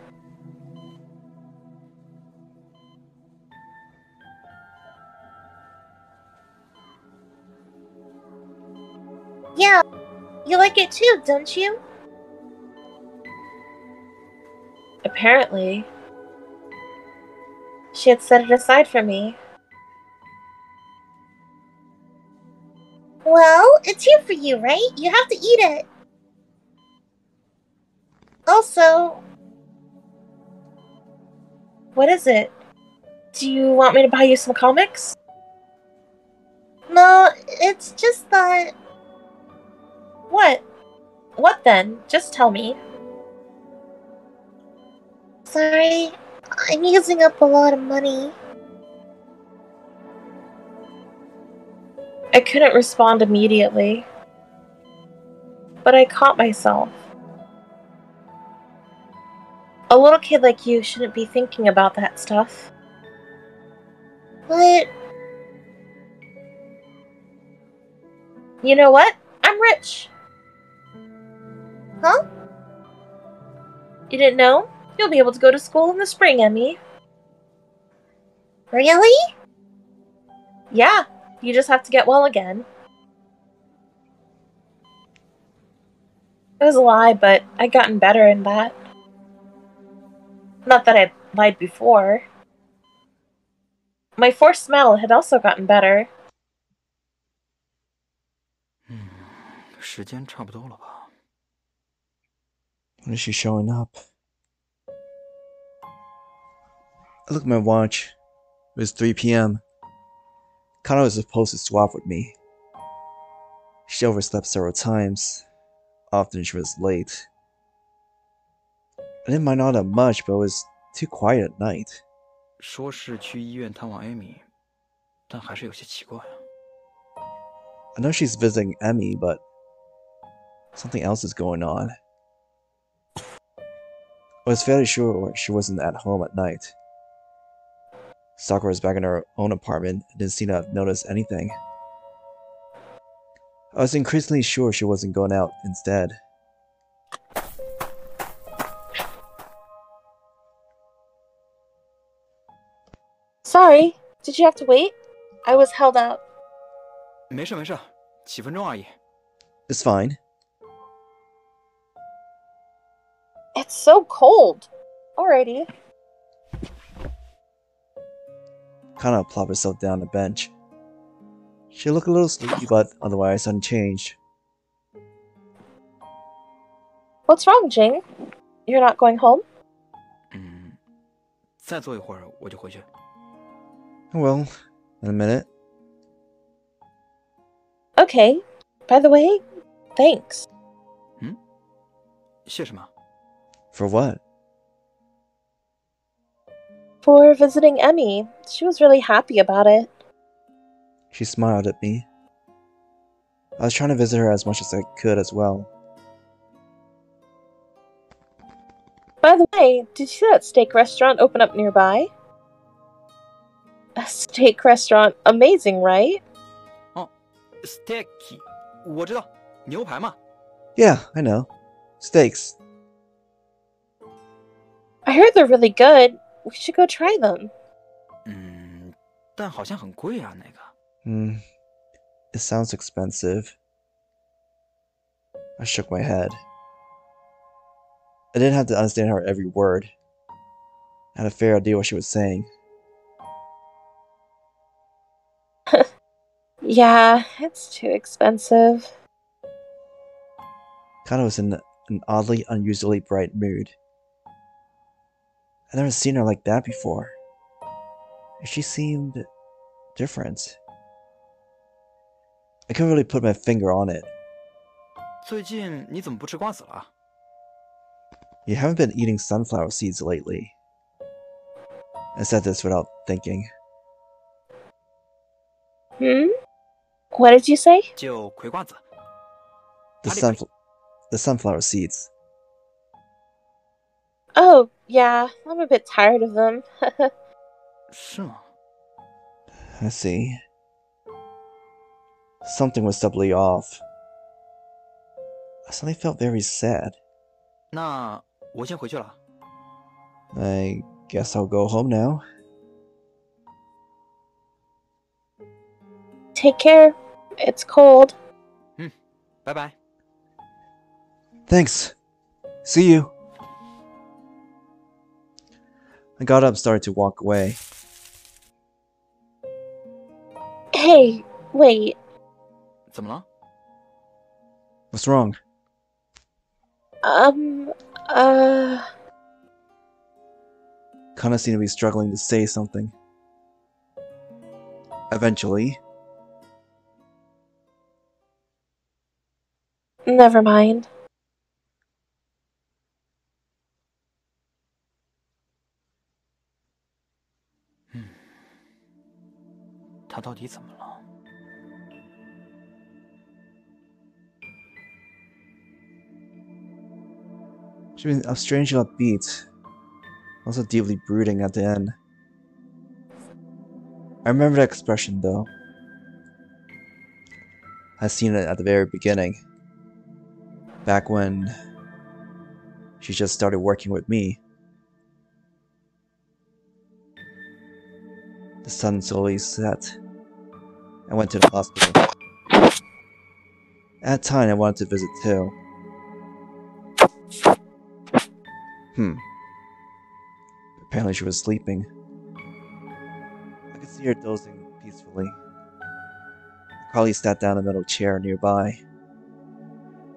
Yeah, you like it too, don't you? Apparently. She had set it aside for me. Well, it's here for you, right? You have to eat it. Also... What is it? Do you want me to buy you some comics? No, it's just that... What? What then? Just tell me. Sorry, I'm using up a lot of money. I couldn't respond immediately, but I caught myself. A little kid like you shouldn't be thinking about that stuff. But... You know what? I'm rich! Huh? You didn't know? You'll be able to go to school in the spring, Emmy. Really? Yeah, you just have to get well again. It was a lie, but I'd gotten better in that. Not that I'd lied before. My forced smile had also gotten better. 时间差不多了吧? When is she showing up? I looked at my watch. It was 3 p.m. Kanna was supposed to swap with me. She overslept several times. Often she was late. I didn't mind all that much, but it was too quiet at night. 说是去医院探望 Amy， 但还是有些奇怪啊。 I know she's visiting Emmy, but Something else is going on. I was fairly sure she wasn't at home at night. Sakura was back in her own apartment and didn't seem to have noticed anything. I was increasingly sure she wasn't going out instead. Sorry, did you have to wait? I was held up. 没事没事，几分钟而已。 It's fine. It's so cold. Alrighty. Kanna plopped herself down on the bench. She looked a little sleepy, but otherwise unchanged. What's wrong, Jiang? You're not going home? 再坐一会儿我就回去。 Well, in a minute. Okay. By the way, thanks. 谢什么？ For what? For visiting Emmy. She was really happy about it. She smiled at me. I was trying to visit her as much as I could as well. By the way, did you see that steak restaurant open up nearby? A steak restaurant. Amazing, right? 哦 ，steak， 我知道，牛排嘛。 Yeah, I know. Steaks. I heard they're really good. We should go try them. 但好像很贵啊，那个。It sounds expensive. I shook my head. I didn't have to understand her every word. I had a fair idea what she was saying. Yeah, it's too expensive. Kanna was in an oddly, unusually bright mood. I'd never seen her like that before. She seemed different. I couldn't really put my finger on it. 最近你怎么不吃瓜子了？ You haven't been eating sunflower seeds lately. I said this without thinking. What did you say? 就葵瓜子。 The sunflower seeds. Oh, yeah, I'm a bit tired of them. 是吗？ I see. Something was doubly off. I suddenly felt very sad. 那我先回去了。 I guess I'll go home now. Take care. It's cold. 拜拜。 Thanks. See you. I got up and started to walk away. Hey, wait. 怎么了？ What's wrong? Kanna seemed to be struggling to say something. Eventually, Never mind. 他到底怎么了？ she was strangely upbeat, also deeply brooding at the end. I remember that expression though. I'd seen it at the very beginning. Back when she just started working with me. The sun slowly set. I went to the hospital. At that time, I wanted to visit too. Apparently she was sleeping. I could see her dozing peacefully. Carly sat down in a metal chair nearby.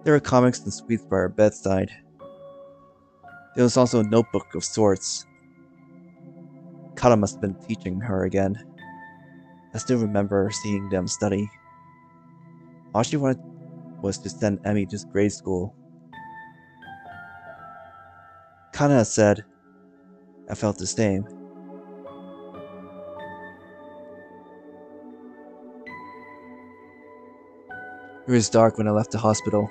There were comics and sweets by her bedside. There was also a notebook of sorts. Kanna must have been teaching her again. I still remember seeing them study. All she wanted was to send Emmy to grade school. Kanna said, I felt the same. It was dark when I left the hospital.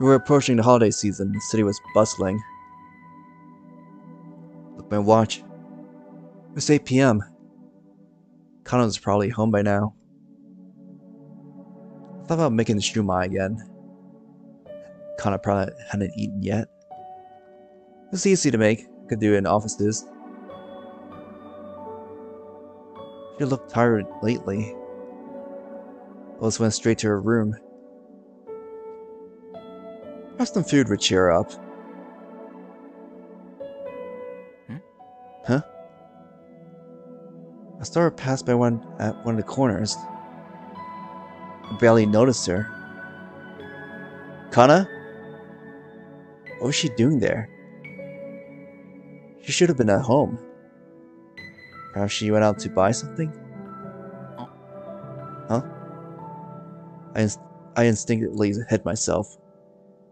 We were approaching the holiday season. The city was bustling. Look at my watch. It's 8 p.m. Kanna was probably home by now. I thought about making the shumai again. Kanna probably hadn't eaten yet. It was easy to make. Could do it in offices. She looked tired lately. Lois went straight to her room. Perhaps some food would cheer her up. Huh? I saw her pass by at one of the corners. I barely noticed her. Kanna? What was she doing there? She should have been at home. Perhaps she went out to buy something? Huh? I instinctively hid myself.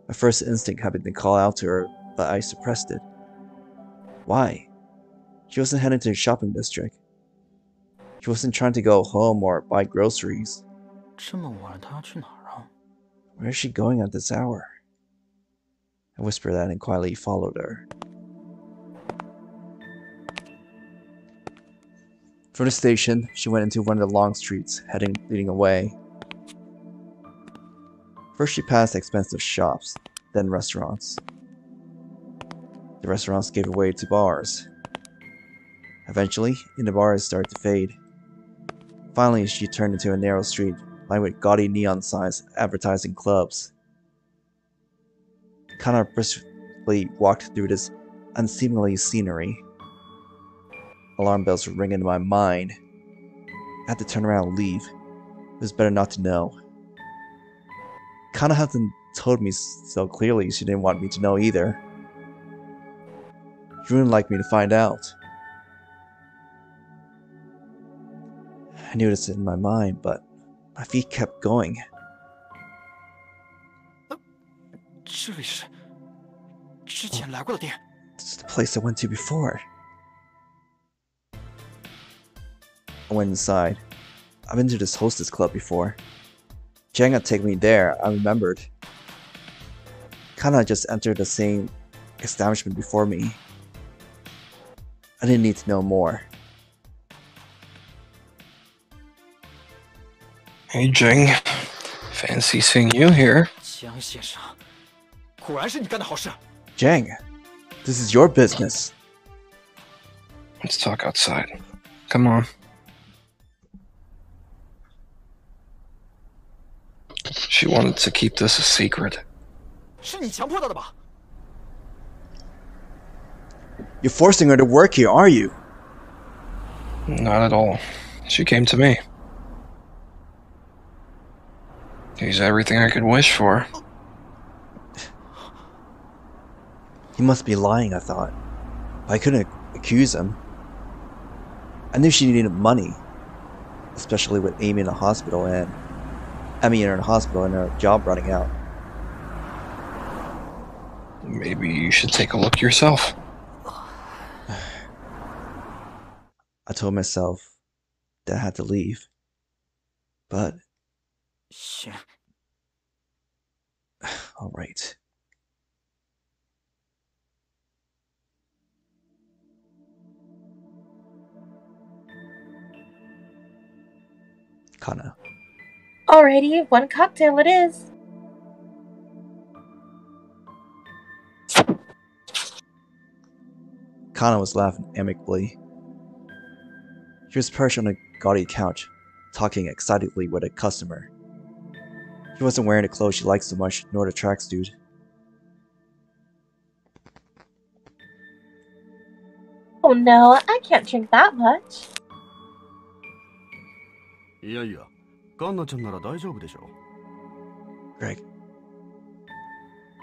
My first instinct had been to call out to her, but I suppressed it. Why? She wasn't heading to the shopping district. She wasn't trying to go home or buy groceries. Where is she going at this hour? I whispered that and quietly followed her. From the station, she went into one of the long streets, leading away. First she passed expensive shops, then restaurants. The restaurants gave way to bars. Eventually, in the bars started to fade. Finally, she turned into a narrow street, lined with gaudy neon signs advertising clubs. Kanna briskly walked through this unseemly scenery. Alarm bells were ringing in my mind. I had to turn around and leave. It was better not to know. Kanna hasn't told me so clearly she didn't want me to know either. She wouldn't like me to find out. I knew this in my mind, but my feet kept going. This is the place I went to before. I went inside. I've been to this hostess club before. Jiang had taken me there, I remembered. Kanna just entered the same establishment before me. I didn't need to know more. Hey, Jiang. Fancy seeing you here. Jiang, this is your business. Let's talk outside. Come on. She wanted to keep this a secret. You're forcing her to work here, are you? Not at all. She came to me. He's everything I could wish for. He must be lying, I thought. I couldn't accuse him. I knew she needed money. Especially with Amy in the hospital and... Amy in her hospital and her job running out. Maybe you should take a look yourself. I told myself that I had to leave. But... Alright. Kanna. Alrighty, one cocktail it is. Kanna was laughing amicably. She was perched on a gaudy couch, talking excitedly with a customer. She wasn't wearing the clothes she liked so much, nor the tracksuit. Oh no, I can't drink that much. Greg.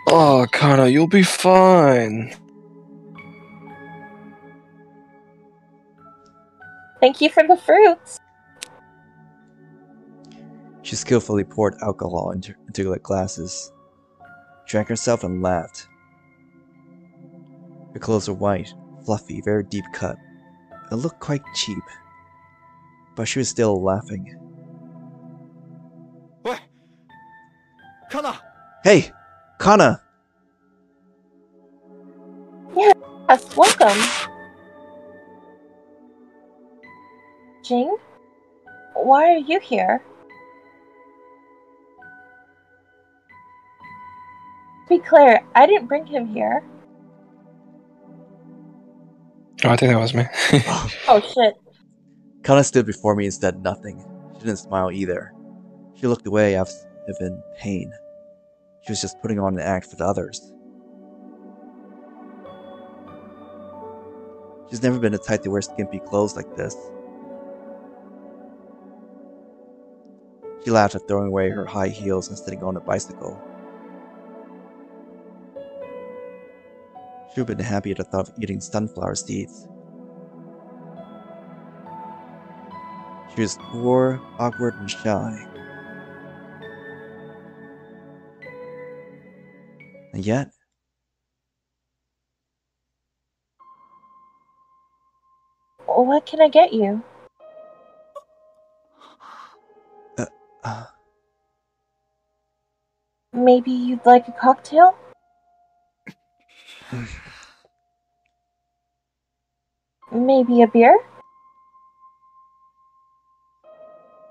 Oh, Kanna, you'll be fine. Thank you for the fruits. She skillfully poured alcohol into the glasses, drank herself and laughed. Her clothes were white, fluffy, very deep cut. It looked quite cheap, but she was still laughing. Kanna! Hey! Kanna! Yes, welcome. Jiang? Why are you here? To be clear, I didn't bring him here. Oh, I think that was me. Oh shit. Kanna stood before me and said nothing. She didn't smile either. She looked away as if in pain. She was just putting on an act for the others. She's never been the type to wear skimpy clothes like this. She laughed at throwing away her high heels and sitting on a bicycle. She would have been happy at the thought of eating sunflower seeds. She was poor, awkward, and shy. And yet, What can I get you? Maybe you'd like a cocktail? Maybe a beer?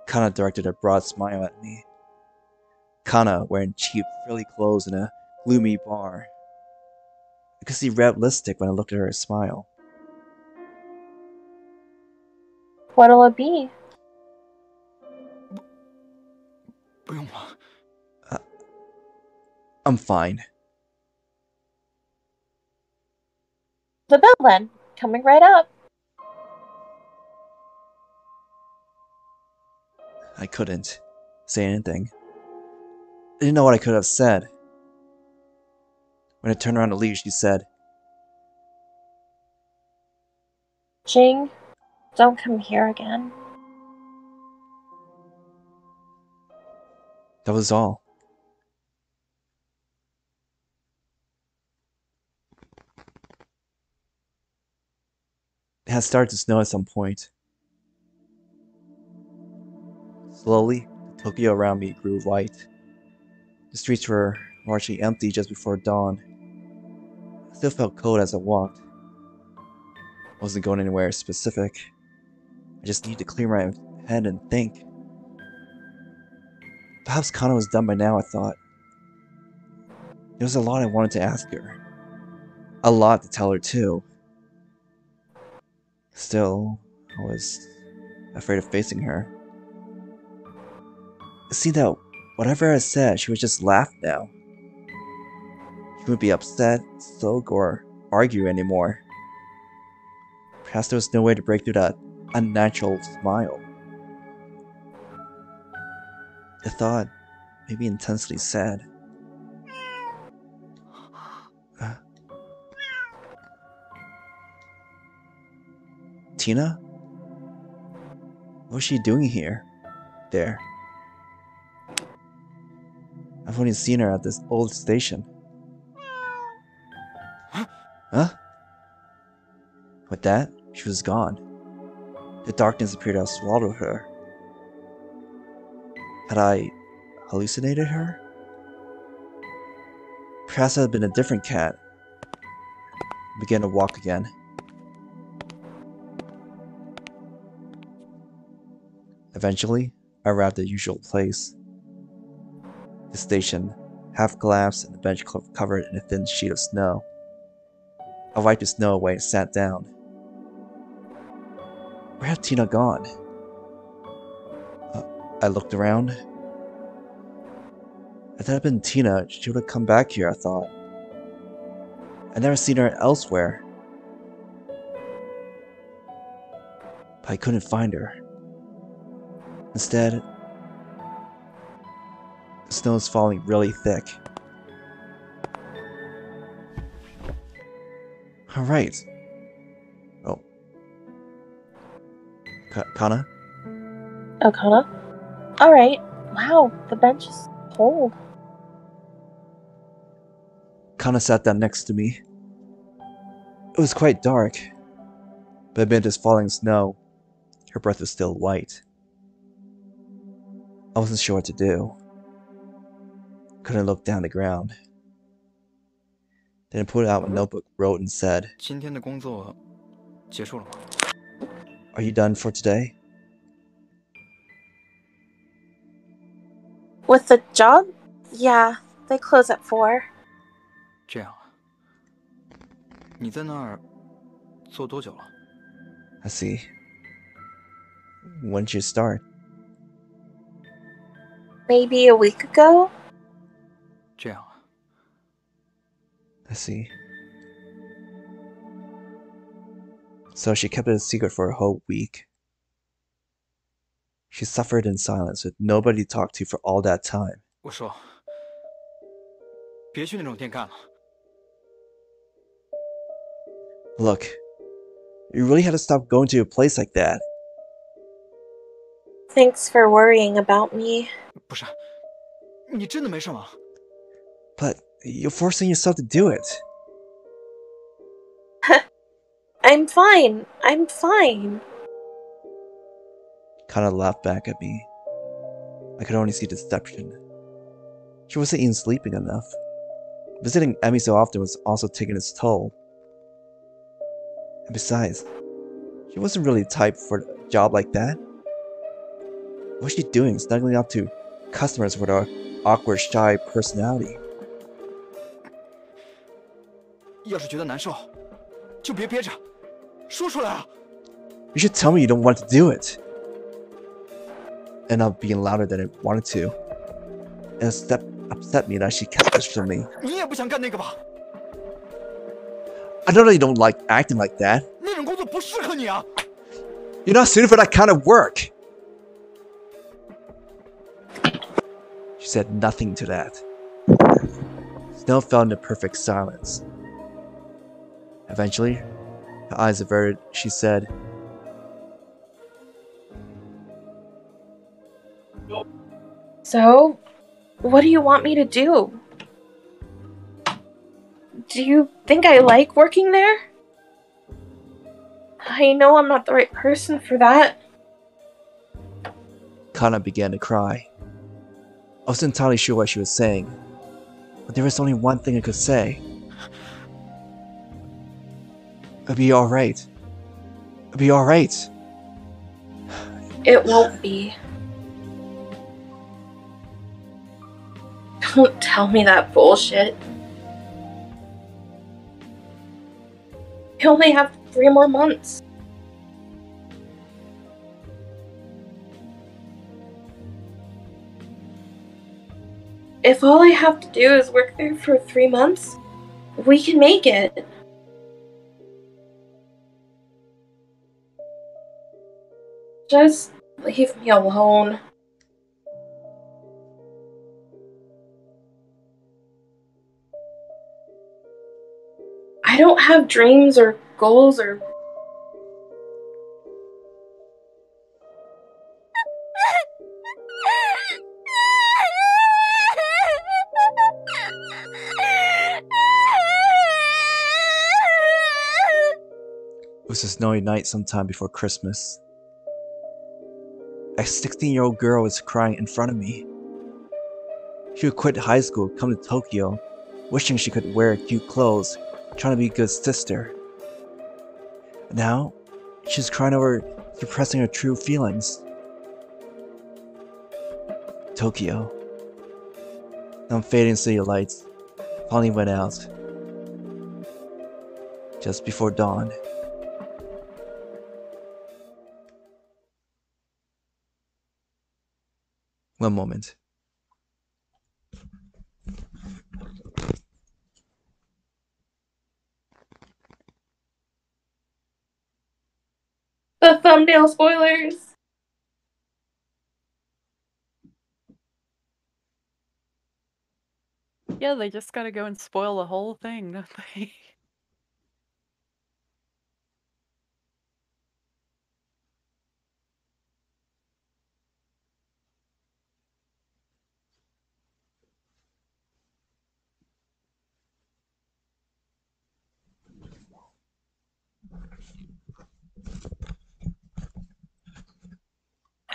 Kanna directed a broad smile at me. Kanna wearing cheap, frilly clothes in a gloomy bar. I could see red lipstick when I looked at her smile. What'll it be? 不用了。 I'm fine. The bell then. Coming right up. I couldn't say anything. I didn't know what I could have said. When I turned around to leave, she said, Jiang, don't come here again. that was all. It had started to snow at some point. Slowly, the Tokyo around me grew light. The streets were largely empty just before dawn. I still felt cold as I walked. I wasn't going anywhere specific. I just needed to clear my head and think. Perhaps Kanna was done by now, I thought. There was a lot I wanted to ask her. A lot to tell her, too. Still, I was afraid of facing her. It seemed that whatever I said, she would just laugh now. She wouldn't be upset, sulk, or argue anymore. Perhaps there was no way to break through that unnatural smile. The thought made me intensely sad. Tina? What was she doing here? There. I've only seen her at this old station. Huh? With that, she was gone. The darkness appeared to have swallowed her. Had I hallucinated her? Perhaps I had been a different cat. I began to walk again. Eventually, I arrived at the usual place. The station, half collapsed and the bench covered in a thin sheet of snow. I wiped the snow away and sat down. Where had Tina gone? I looked around. If that had been Tina, she would have come back here, I thought. I'd never seen her elsewhere. But I couldn't find her. Instead, the snow was falling really thick. Alright. Oh. Kanna? Oh, Kanna? Alright. Wow, the bench is cold. Kanna sat down next to me. It was quite dark, but amid this falling snow, her breath was still white. I wasn't sure what to do. Couldn't look down the ground. Then pulled out a notebook, wrote, and said, 今天的工作结束了吗？ Are you done for today? With the job? Yeah, they close at 4. 这样啊，你在那儿做多久了？ I see. When did you start? Maybe a week ago? 这样啊， I see. So she kept it a secret for a whole week. She suffered in silence with nobody to talk to for all that time. 我说，别去那种店干了。 Look, you really had to stop going to a place like that. Thanks for worrying about me. 不是，你真的没事吗？ But you're forcing yourself to do it. I'm fine. I'm fine. Kanna laughed back at me. I could only see deception. She wasn't even sleeping enough. Visiting Emmy so often was also taking its toll. And besides, she wasn't really the type for a job like that. What was she doing, snuggling up to customers with her awkward, shy personality? 要是觉得难受，就别憋着，说出来啊！ You should tell me you don't want to do it. Ended up being louder than I wanted to. And it upset me that she kept this from me. 你也不想干那个吧？ I know that you don't like acting like that. 那种工作不适合你啊！ You're not suited for that kind of work. She said nothing to that. Snow fell into perfect silence. Eventually, her eyes averted, she said, So, what do you want me to do? Do you think I like working there? I know I'm not the right person for that. Kanna began to cry. I wasn't entirely sure what she was saying, but there was only one thing I could say. It'll be alright. It'll be alright. It won't be. Don't tell me that bullshit. I only have 3 more months. If all I have to do is work there for 3 months, we can make it. Just leave me alone. I don't have dreams or goals or... It was a snowy night sometime before Christmas. A 16-year-old girl was crying in front of me. She would quit high school, come to Tokyo, wishing she could wear cute clothes, trying to be a good sister. Now, she's crying over suppressing her true feelings. Tokyo. Some fading city lights finally went out. Just before dawn. One moment. The thumbnail spoilers! Yeah, they just gotta go and spoil the whole thing, don't they?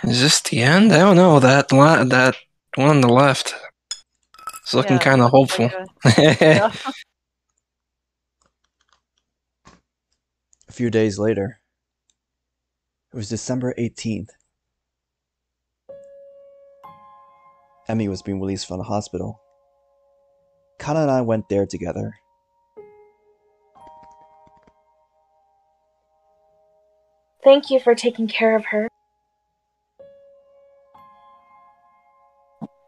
Is this the end? I don't know. That one on the left. It's looking Yeah, kind of looks hopeful. like yeah. few days later, it was December 18th. Emmy was being released from the hospital. Kanna and I went there together. Thank you for taking care of her.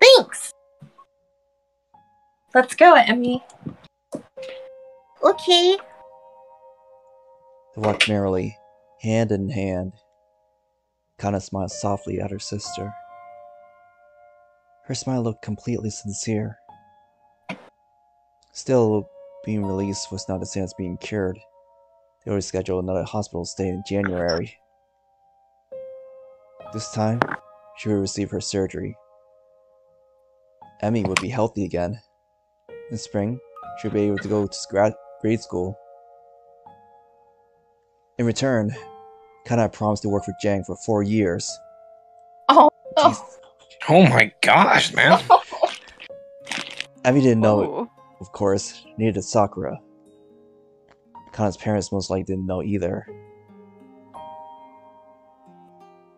Thanks! Let's go, Emmy. Okay. They walked merrily, hand in hand. Kanna smiled softly at her sister. Her smile looked completely sincere. Still, being released was not the same as being cured. They already scheduled another hospital stay in January. This time, she would receive her surgery. Emmy would be healthy again. In spring, she would be able to go to grade school. In return, Kanna promised to work for Jiang for 4 years. Oh, Jesus. Oh my gosh, man. Emmy didn't know it, Whoa. of course, neither did Sakura. Kanna's parents most likely didn't know either.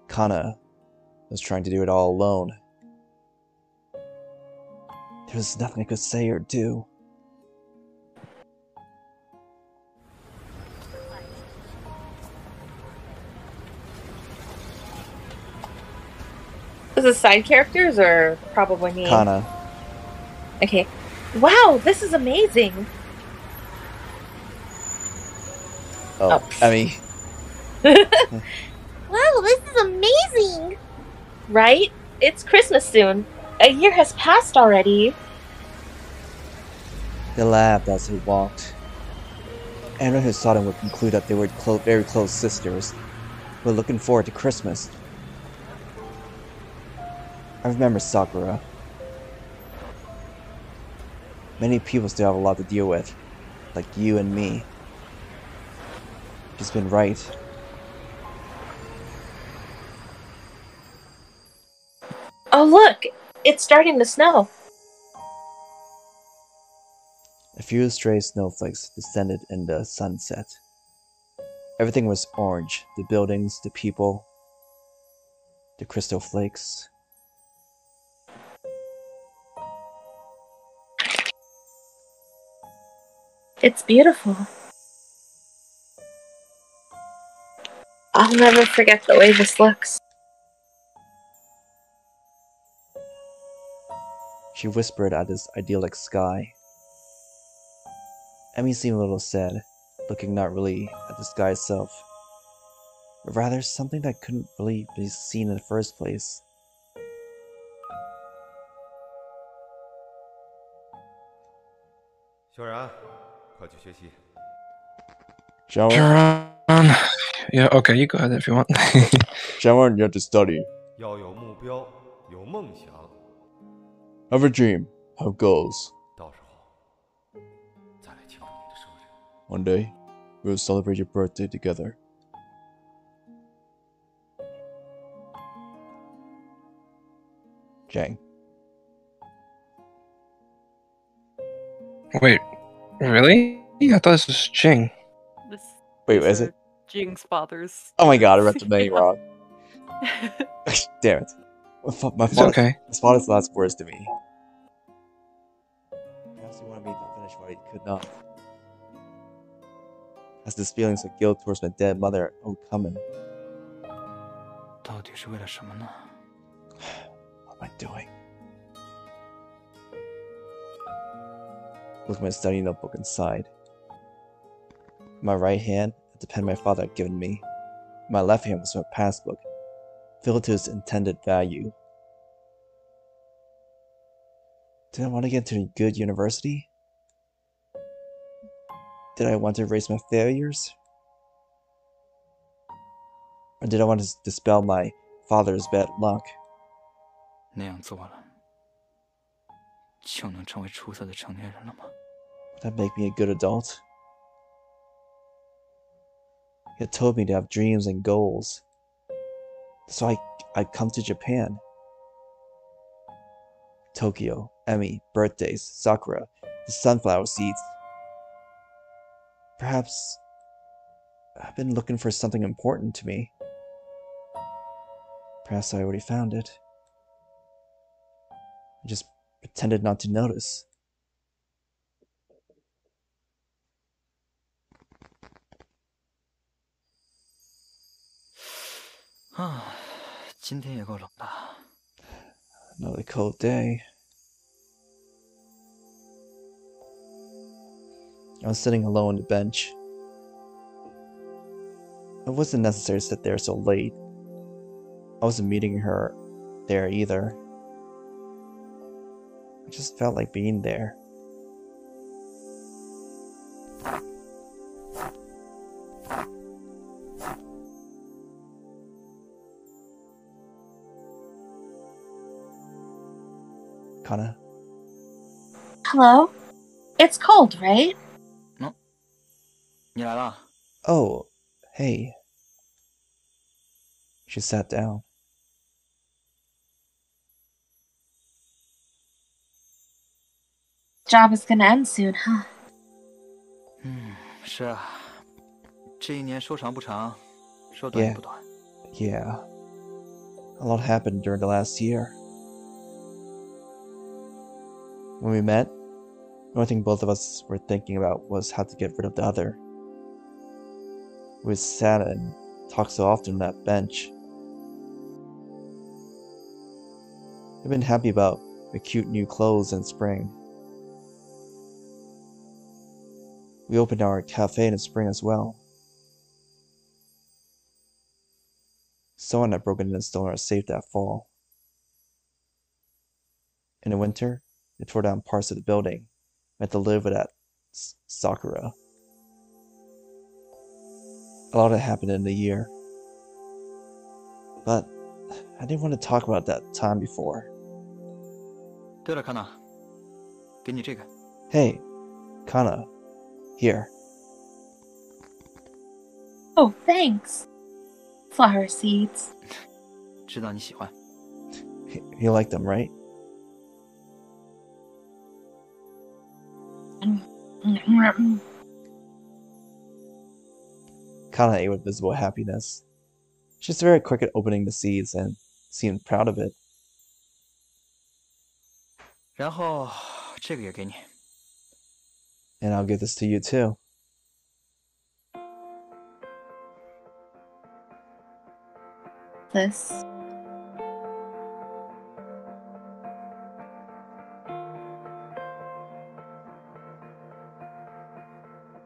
Kanna was trying to do it all alone. There was nothing I could say or do. Is this side characters or probably me? Kanna. Okay. Wow, this is amazing. Oh, Emmy. Wow, this is amazing! Right? It's Christmas soon. A year has passed already. They laughed as they walked. Anyone who saw them would conclude that they were very close sisters, who were looking forward to Christmas. I remember Sakura. Many people still have a lot to deal with, like you and me. She's been right. Oh, look! It's starting to snow. A few stray snowflakes descended in the sunset. Everything was orange. The buildings, the people, the crystal flakes. It's beautiful. I'll never forget the way this looks. She whispered at this idyllic sky. Emmy seemed a little sad, looking not really at the sky itself, but rather something that couldn't really be seen in the first place. Sharon, Yeah, okay, you go ahead if you want. Sharon, you have to study. Have a dream. Have goals. One day, we'll celebrate your birthday together. Jiang. Wait, really? I thought this was Jing. Wait, These is are it? Jing's father's. Oh my god, I read the name Yeah. wrong. Damn it. It's okay. My father's last words to me. Perhaps he wanted me to finish what he could not. As this feelings of guilt towards my dead mother overcoming. 到底是为了什么呢？ What am I doing? Look at my study notebook inside. In my right hand, the pen my father had given me. In my left hand was my passbook, filled to its intended value. Did I want to get into a good university? Did I want to erase my failures? Or did I want to dispel my father's bad luck? 那样做了，就能成为出色的成年人了吗？ Would that make me a good adult? He had told me to have dreams and goals. So I'd come to Japan. Tokyo, Emmy, birthdays, Sakura, the sunflower seeds. Perhaps I've been looking for something important to me. Perhaps I already found it. I just pretended not to notice. Another cold day. I was sitting alone on the bench. It wasn't necessary to sit there so late. I wasn't meeting her there either. I just felt like being there. Kanna? Hello? It's cold, right? Oh, hey. She sat down. Job is gonna end soon, huh? 是啊，这一年说长不长，说短也不短。Yeah. A lot happened during the last year. When we met, the only thing both of us were thinking about was how to get rid of the other. We sat and talked so often on that bench. We've been happy about the cute new clothes in spring. We opened our cafe in the spring as well. Someone had broken in and stolen our safe that fall. In the winter, they tore down parts of the building. We had to live with that Sakura. A lot had happened in a year. But I didn't want to talk about that time before. 对了，康纳，给你这个。Hey, Kanna, here. Oh, thanks. Flower seeds. 知道你喜欢。You like them, right? Kanna ate with visible happiness. She's very quick at opening the seeds and seemed proud of it. 然后这个也给你。And I'll give this to you too. This.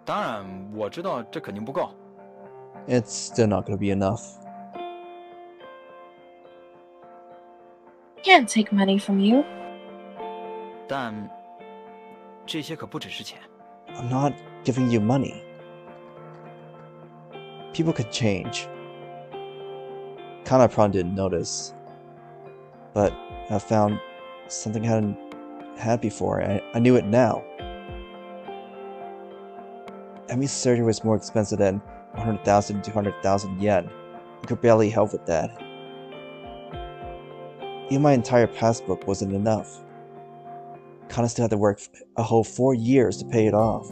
当然，我知道这肯定不够。It's still not going to be enough. Can't take money from you. 但这些可不只是钱。I'm not giving you money. People could change. Kanna probably didn't notice. But I found something I hadn't had before. I knew it now. Emmy's surgery was more expensive than 100,000 to 200,000 yen. I could barely help with that. Even my entire passbook wasn't enough. Kanna still had to work a whole 4 years to pay it off.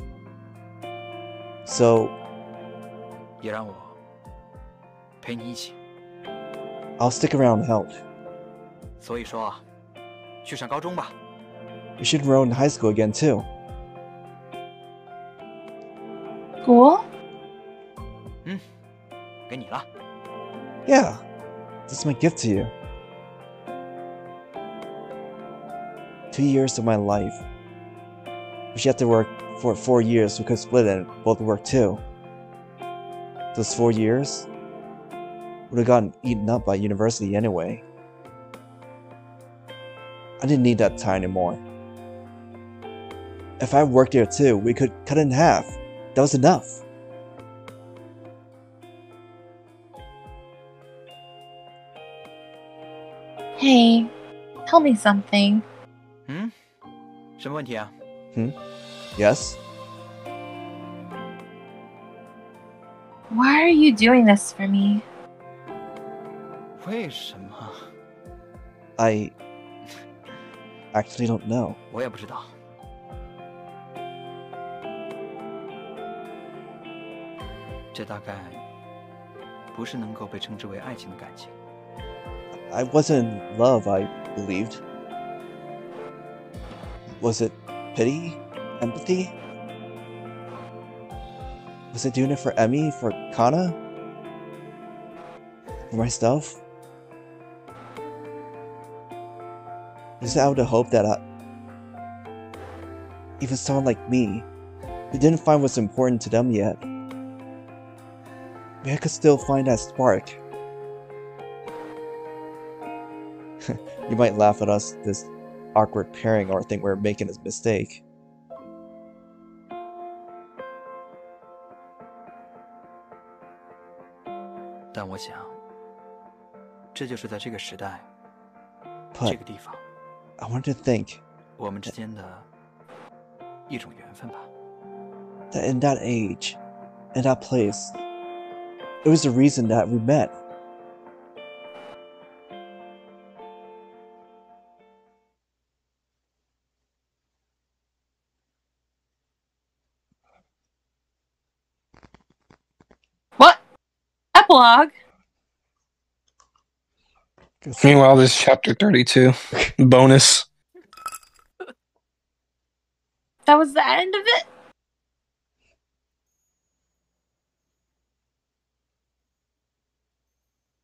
So 也让我陪你一起。 I'll stick around and help. 所以说，去上高中吧。 You should enroll in high school again too. Cool? 给你了。 Yeah, this is my gift to you. 2 years of my life. If she had to work for 4 years, we could split it and both work too. Those 4 years would have gotten eaten up by university anyway. I didn't need that time anymore. If I worked there too, we could cut it in half. That was enough. Hey, tell me something. 什么问题啊？ Yes? Why are you doing this for me? 为什么？ I actually don't know. 我也不知道。这大概不是能够被称之为爱情的感情。 I wasn't in love, I believed. Was it pity? Empathy? Was I doing it for Emmy? For Kanna? For myself? Was it out of hope that even someone like me, who didn't find what's important to them yet, maybe I could still find that spark? You might laugh at us, this awkward pairing, or think we're making a mistake. 但我想，这就是在这个时代， But 这个地方， I want to think 我们之间的一种缘分吧。 that in that age, in that place, it was the reason that we met. What? Epilogue? Meanwhile, this is chapter 32. Bonus. That was the end of it?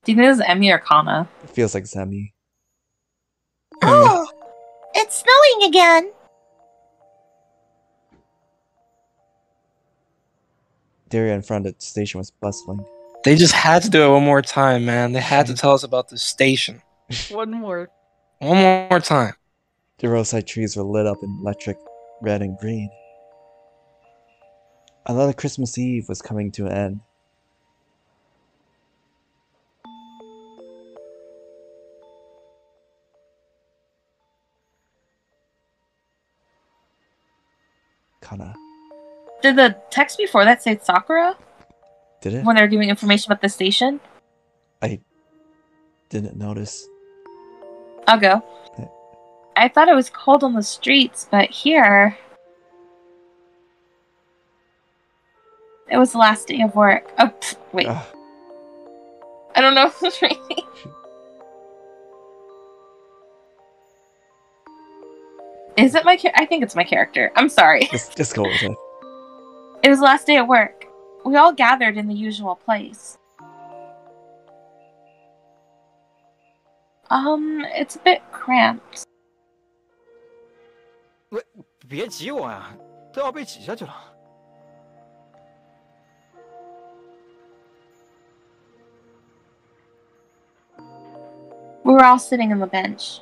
Do you think it was Emmy or Kanna? It feels like Zemi. Oh, it's snowing again. The area in front of the station was bustling. They just had to do it one more time, man. They had to tell us about the station. One more. One more time. The roadside trees were lit up in electric red and green. I thought Christmas Eve was coming to an end. Kanna. Did the text before that say Sakura? Did it? When they were giving information about the station? I didn't notice. I'll go. I thought it was cold on the streets, but here... It was the last day of work. Oh, wait. I don't know who's reading. Is it my I think it's my character. I'm sorry. Just go with it. It was the last day at work. We all gathered in the usual place. It's a bit cramped. 喂，别挤我呀，都要被挤下去了。 We were all sitting on the bench.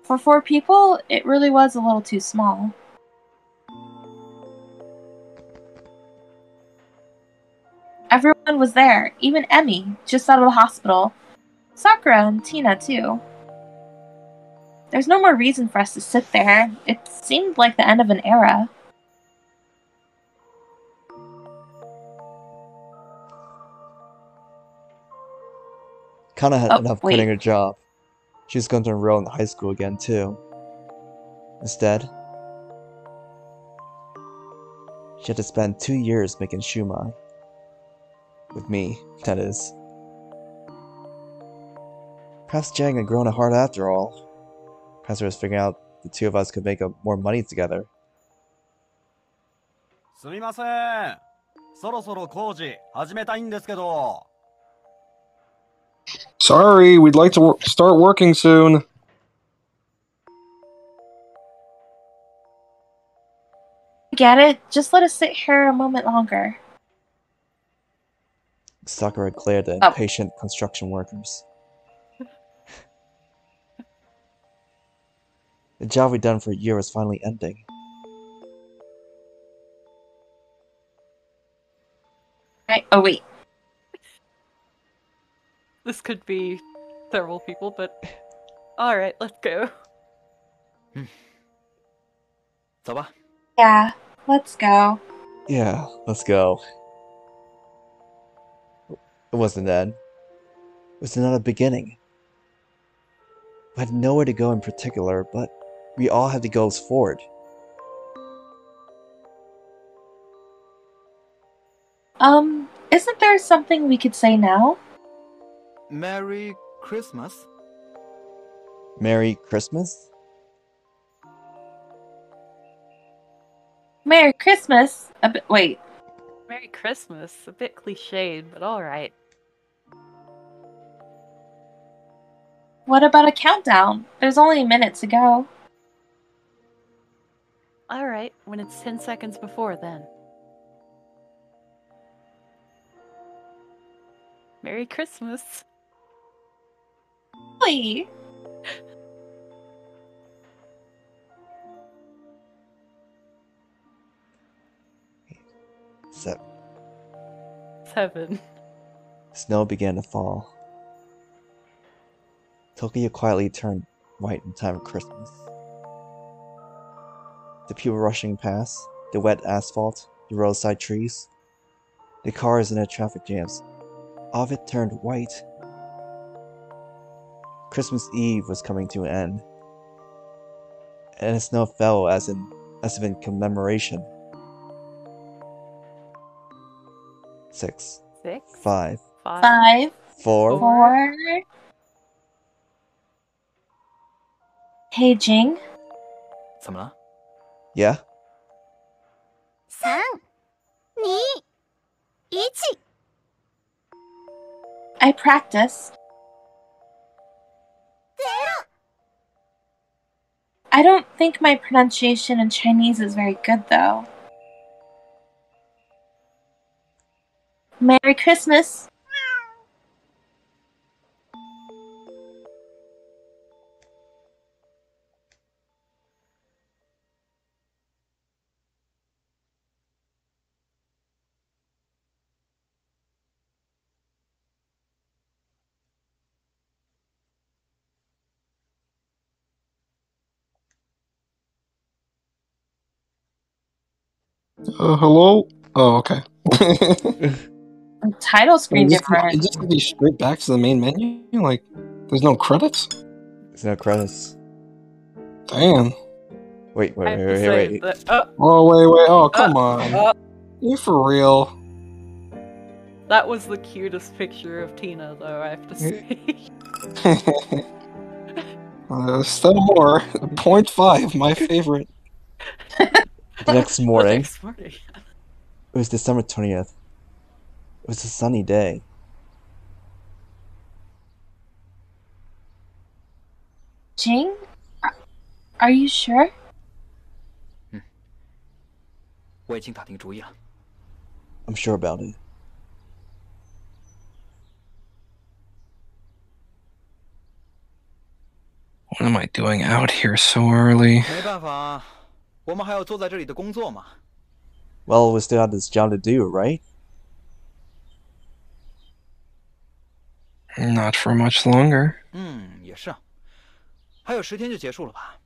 For 4 people, it really was a little too small. Everyone was there, even Emmy, just out of the hospital. Sakura and Tina, too. There's no more reason for us to sit there. It seemed like the end of an era. Kanna had enough wait. quitting her job. She was going to enroll in high school again, too. Instead, she had to spend 2 years making shumai. With me, that is. Perhaps Jiang had grown a heart after all. Perhaps I was figuring out the two of us could make more money together. すみません。そろそろ工事始めたいんですけど。 Sorry, we'd like to start working soon. Get it? Just let us sit here a moment longer. Sakura glared at impatient construction workers. The job we'd done for a year was finally ending. Oh, wait. This could be several people, but alright, let's go. 走吧。 Yeah, let's go. Yeah, let's go. It wasn't the end. It was another beginning. We had nowhere to go in particular, but we all had to go forward. Isn't there something we could say now? Merry Christmas. Merry Christmas? Merry Christmas. Wait. Merry Christmas. A bit cliched, but alright. What about a countdown? There's only a minute to go. Alright, when it's 10 seconds before then. Merry Christmas. Really? Seven. Snow began to fall. Tokyo quietly turned white in time of Christmas. The people rushing past, the wet asphalt, the roadside trees, the cars in the traffic jams, all of it turned white. Christmas Eve was coming to an end, and the snow fell as if in commemoration. 6. 5. 5. 4. 4. Hey, Jiang. 怎么了？ Yeah? 3、2、1。 I practiced. 0。 I don't think my pronunciation in Chinese is very good, though. Merry Christmas. Hello? Oh, okay. Title screen Is different. this gonna be straight back to the main menu? Like, there's no credits? There's no credits. Damn. Wait. Oh, wait. Oh, come on. You for real? That was the cutest picture of Tina, though, I have to say. Still more. 0.5, my favorite. The next morning. morning. It was December 20th. It was a sunny day. Jiang? Are you sure? 我已经打定主意了。 I'm sure about it. What am I doing out here so early? 没办法，我们还要坐在这里的工作嘛。 Well, we still have this job to do, right? Not for much longer. 也是。还有10天就结束了吧？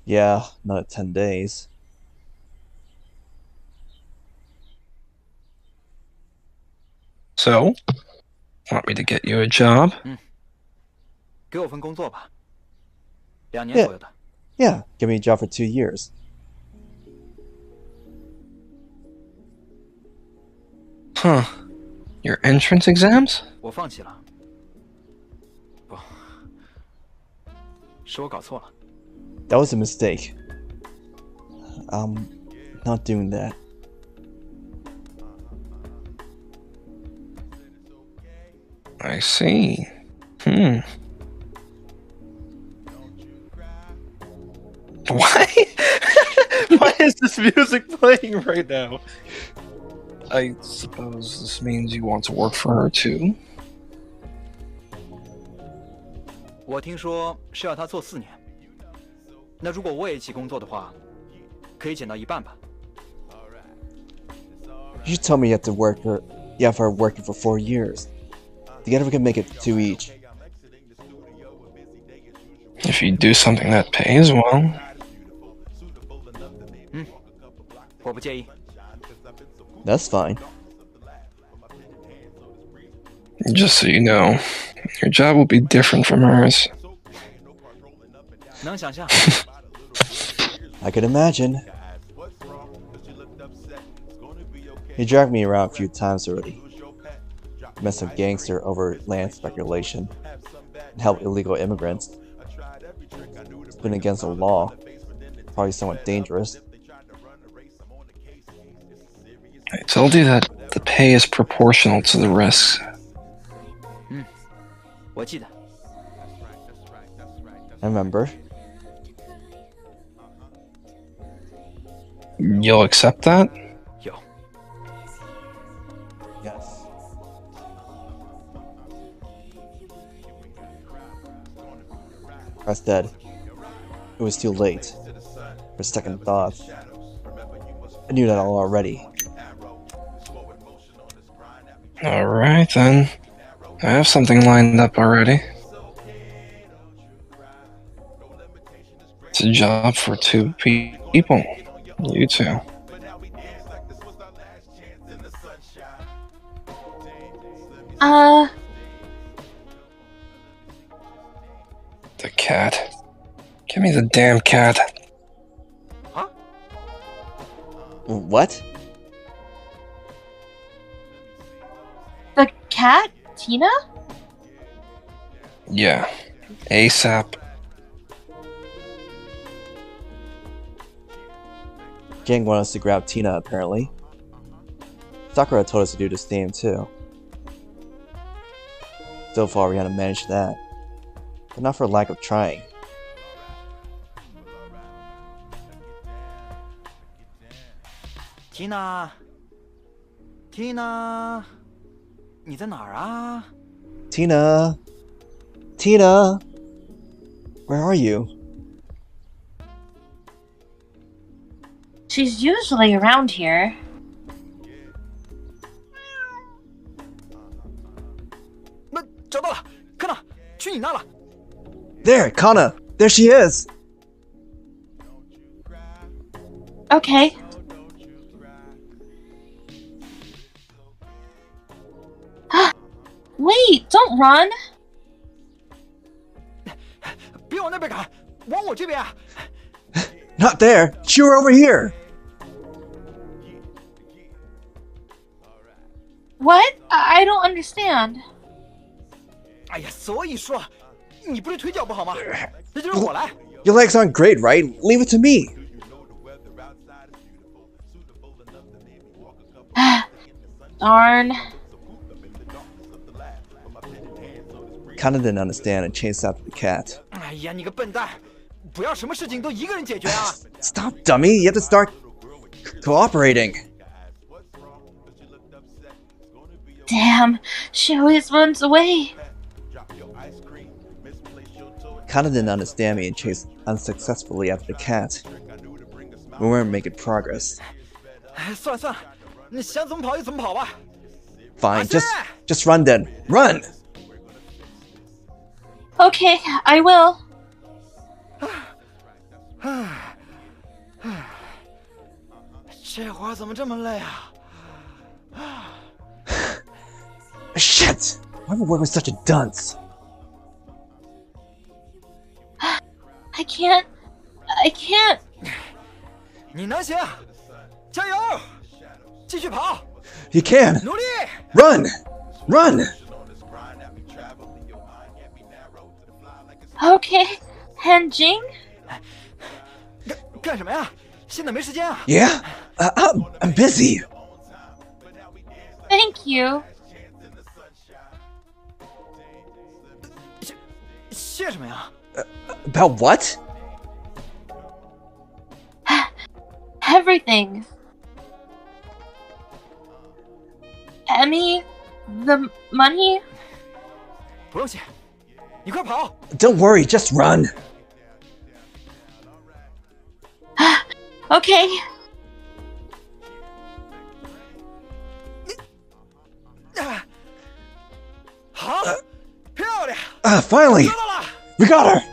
Yeah, not 10 days. So, want me to get you a job? 给我份工作吧。2年左右的。 Yeah, give me a job for 2 years. Huh. Your entrance exams? 我放弃了。不，是我搞错了。 That was a mistake. Not doing that. I see. Why? Why is this music playing right now? I suppose this means you want to work for her too? 我听说是要他做4年。那如果我也一起工作的话，可以减到一半吧。 You should tell me you have her working for 4 years. Together we can make it 2 each. If you do something that pays well. 我不介意。 That's fine. Just so you know, your job will be different from hers. 能想象。 I could imagine. He dragged me around a few times already. Met some gangster over land speculation and helped illegal immigrants. It's been against the law. Probably somewhat dangerous. I told you that the pay is proportional to the risks. 我记得。 I remember. You'll accept that? 有。 Yes. Press dead. It was too late. For second thoughts. I knew that all already. Alright then. I have something lined up already. It's a job for 2 people. You two. The cat. Give me the damn cat. Huh? What? The cat? Tina? Yeah. ASAP. Jiang wanted us to grab Tina, apparently. Sakura told us to do the same, too. So far, we haven't managed that. But not for lack of trying. Tina, Tina, 你在哪儿啊? Tina! Tina! Where are you? She's usually around here. There, Kanna! There she is! Okay. Wait, don't run! 别往那边赶，往我这边。 Not there! You're over here! What? I don't understand. 哎呀，所以说，你不是腿脚不好吗？那就让我来。 Your legs aren't great, right? Leave it to me! Darn. Kanna didn't understand and chased after the cat. 哎呀，你个笨蛋！不要什么事情都一个人解决啊！ Stop, dummy! You have to start cooperating. Damn, she always runs away. Kanna didn't understand me and chased unsuccessfully after the cat. We weren't making progress. 算了算了，你想怎么跑就怎么跑吧。 Fine, just run then. Run! Okay, I will. 这会儿怎么这么累啊？ Shit! Why would I work with such a dunce? I can't. 你能行，加油！继续跑！ You can! 努力！ Run! Run! Okay, Han Jing? 干什么呀？现在没时间啊！ Yeah? I'm busy. Thank you. 谢什么呀？ About what? Everything. Emmy? The money? 不用谢，你快跑！ Don't worry, just run. Okay. 好，漂亮！ Finally! 找到了！ We got her!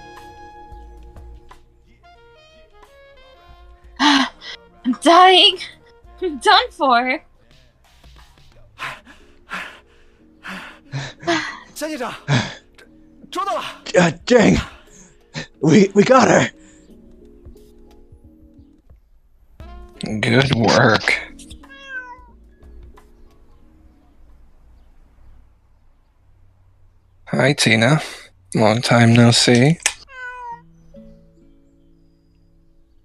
I'm dying. I'm done for. 夏警长，抓到了！ Jiang! We got her! Good work. Hi, Tina. Long time no see.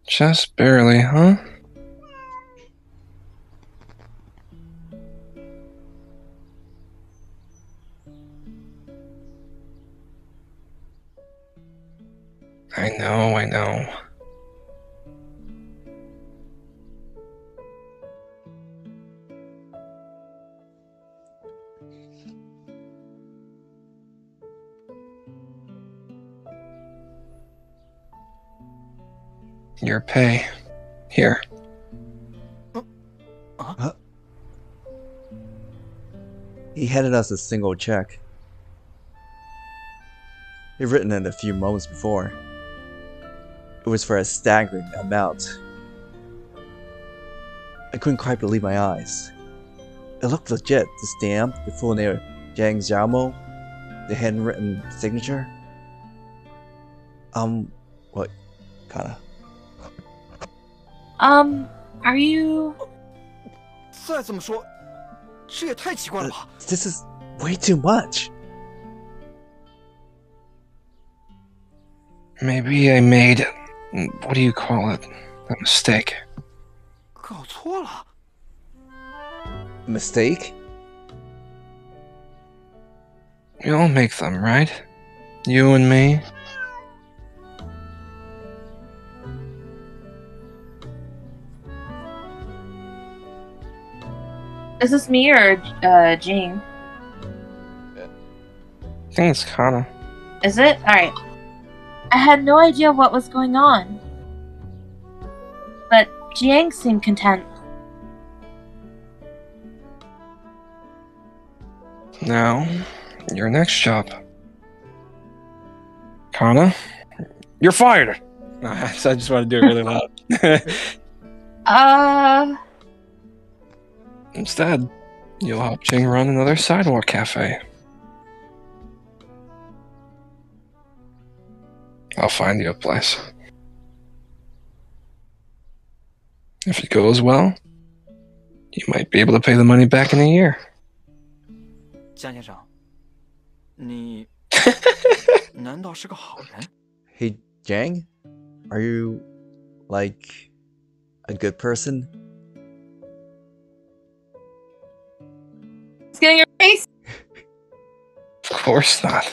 Just barely, huh? I know. Your pay. Here. Huh? He handed us a single check. He'd written it a few moments before. It was for a staggering amount. I couldn't quite believe my eyes. It looked legit, the stamp, the full name of Jiang Xiaomo, the handwritten signature. What? Kanna. Are you... 再这么说，这也太奇怪了吧 This is way too much. Maybe I made... what do you call it? A mistake. 搞错了。 Mistake? We all make them, right? You and me? Is this me or, Jiang? I think it's Kanna. Is it? Alright. I had no idea what was going on. But Jiang seemed content. Now, your next job. Kanna, you're fired! So I just want to do it really loud. Instead, you'll help Jiang run another sidewalk cafe. I'll find you a place. If it goes well, you might be able to pay the money back in a year. 江先生，你难道是个好人？ Hey, Jiang? Are you, like, a good person? It's getting your face! Of course not.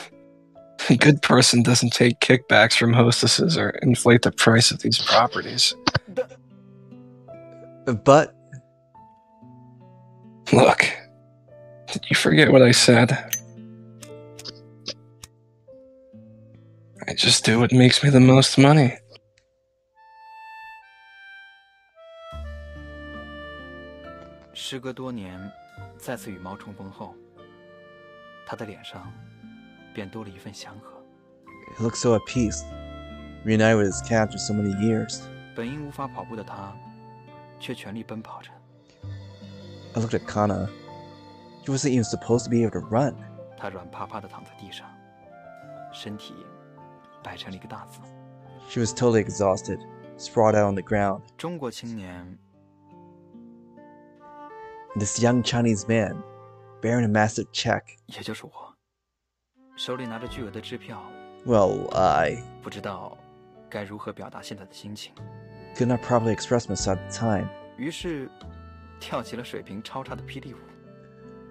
A good person doesn't take kickbacks from hostesses or inflate the price of these properties. But... Look, did you forget what I said? I just do what makes me the most money. "时隔多年，再次羽毛重逢后，他的脸上便多了一份祥和。 He looks so at peace, reunited with his cat for so many years. 本应无法跑步的他，却全力奔跑着。 I looked at Kanna. He wasn't even supposed to be able to run. 他软趴趴地躺在地上，身体摆成了一个大字。 She was totally exhausted, sprawled out on the ground. 中国青年 And this young Chinese man, bearing a massive check. 也就是我，手里拿着巨额的支票。 Well, I 不知道该如何表达现在的心情。 could not properly express myself at the time. 于是，跳起了水平超差的霹雳舞。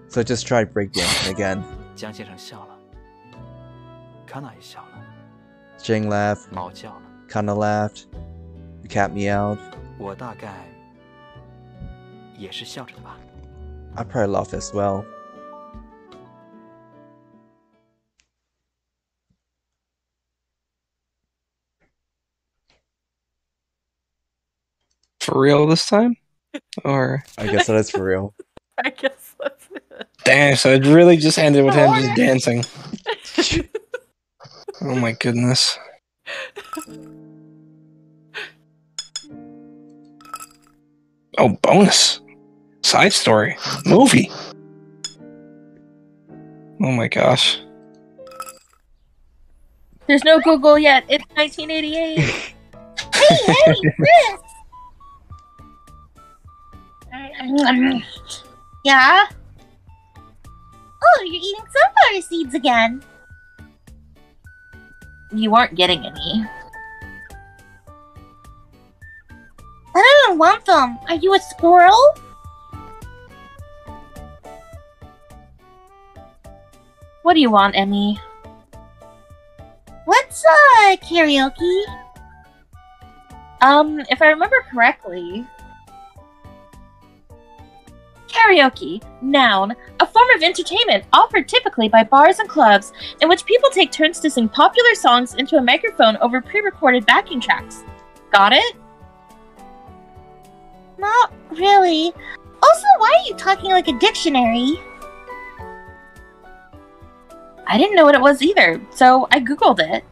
So I just tried breakdancing again. 江先生笑了，康纳也笑了， Jiang laughed. 猫叫了， Kanna laughed. The cat meowed. 我大概也是笑着的吧。 I probably laughed as well. For real this time? Or... I guess that is for real. I guess that's it. Damn, so it really just ended with him just dancing. Oh my goodness. Oh, bonus. Side story. Movie. Oh my gosh. There's no Google yet. It's 1988. Hey, Chris! Yeah? Oh, you're eating sunflower seeds again. you weren't getting any. I don't want them. Are you a squirrel? What do you want, Emmy? What's karaoke? If I remember correctly... Karaoke, noun, a form of entertainment offered typically by bars and clubs in which people take turns to sing popular songs into a microphone over pre-recorded backing tracks. Got it? Not really. Also, why are you talking like a dictionary? I didn't know what it was either, so I googled it.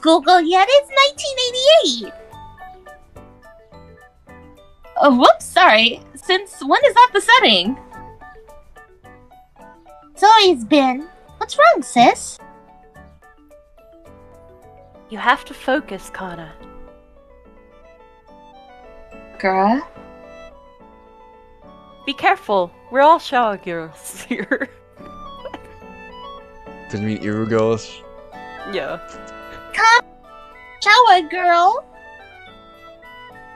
Google yet? It's 1988! Oh, whoops, sorry. Since when is that the setting? It's always been. What's wrong, sis? You have to focus, Kanna. Sakura? Be careful. We're all shower girls here. Did you mean Iru girls? Yeah. Come, shower girl.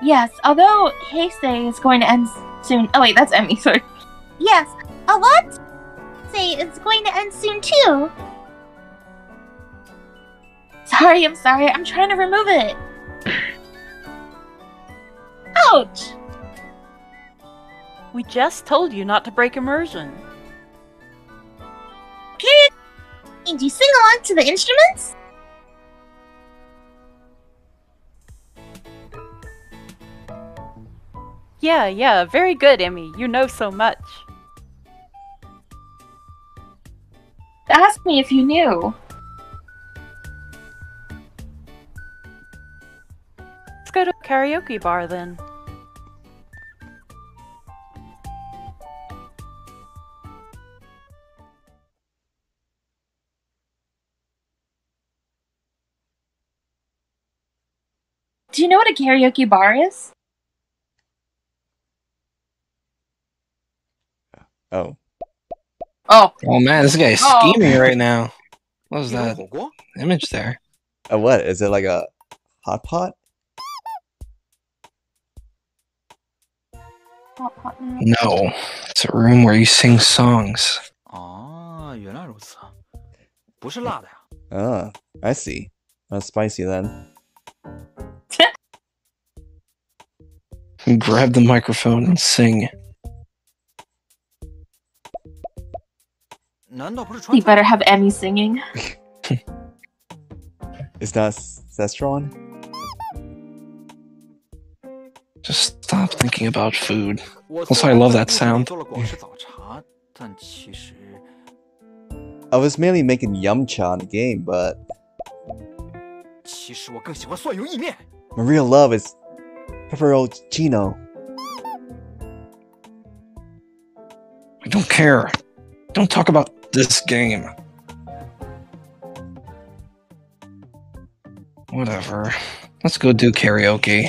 Yes, although Heisei is going to end soon. Oh wait, that's Emmy, sorry. Yes, a what? Say it's going to end soon too. Sorry, I'm sorry. I'm trying to remove it. Ouch! We just told you not to break immersion. Do you sing along to the instruments? Yeah, very good, Emmy. You know so much. Ask me if you knew. Let's go to a karaoke bar then. Do you know what a karaoke bar is? Oh. Oh. Oh man, this guy's Oh. scheming right now. What was that image there? A what? Is it like a hot pot? No, it's a room where you sing songs. 啊，原来如此，不是辣的呀。 Ah, I see. Not spicy then. Grab the microphone and sing. 难道不是传 You better have Emmy singing. Is that Szechuan? Just stop thinking about food. Also, I love that sound. 做了广式早茶，但其实 I was mainly making yum cha in the game, but 其实我更喜欢蒜蓉意面。 my real love is pepperoncino. I don't care. Don't talk about this game. Whatever. Let's go do karaoke.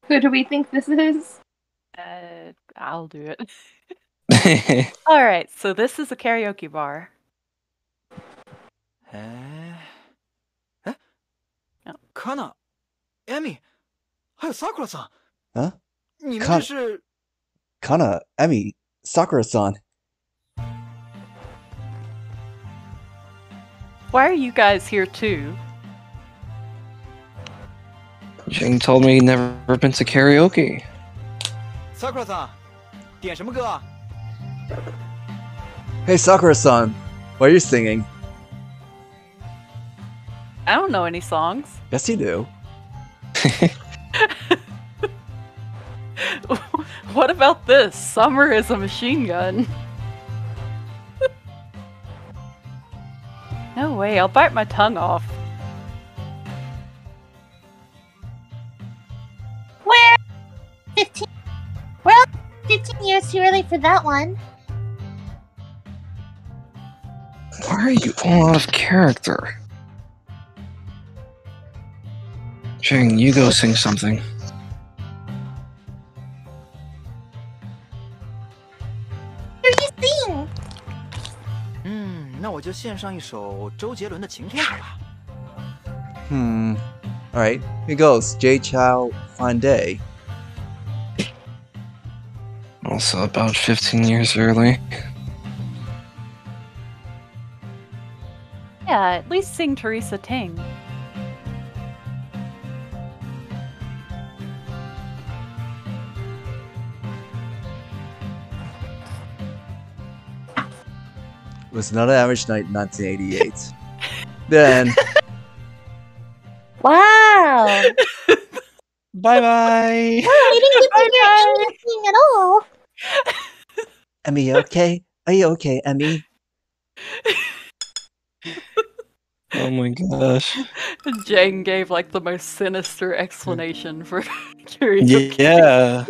Who do we think this is? I'll do it. Alright, so this is a karaoke bar. 哎，Kanna、Emmy，还有 Sakura さん， Huh? 你们这是 Kanna, Emmy, Sakura-san. Why are you guys here too? Jiang told me he'd never been to karaoke. Sakura さん，点什么歌啊？ Hey Sakura-san, why are you singing? I don't know any songs. Yes you do. What about this? Summer is a machine gun. No way, I'll bite my tongue off. We're 15. Well, 15 years too early for that one. Why are you all out of character? Jiang, you go sing something. Sing. 那我就献上一首周杰伦的《晴天》好吧。Alright, here goes. J Chow, Fine Day. Also about 15 years early. Yeah, at least sing Teresa Ting. It was another average night in 1988. Then... Wow! Bye-bye! Wow, we didn't get to hear anything at all. Emmy, you okay? Are you okay, Emmy? Oh my gosh. Jiang gave like the most sinister explanation for Teresa. Yeah.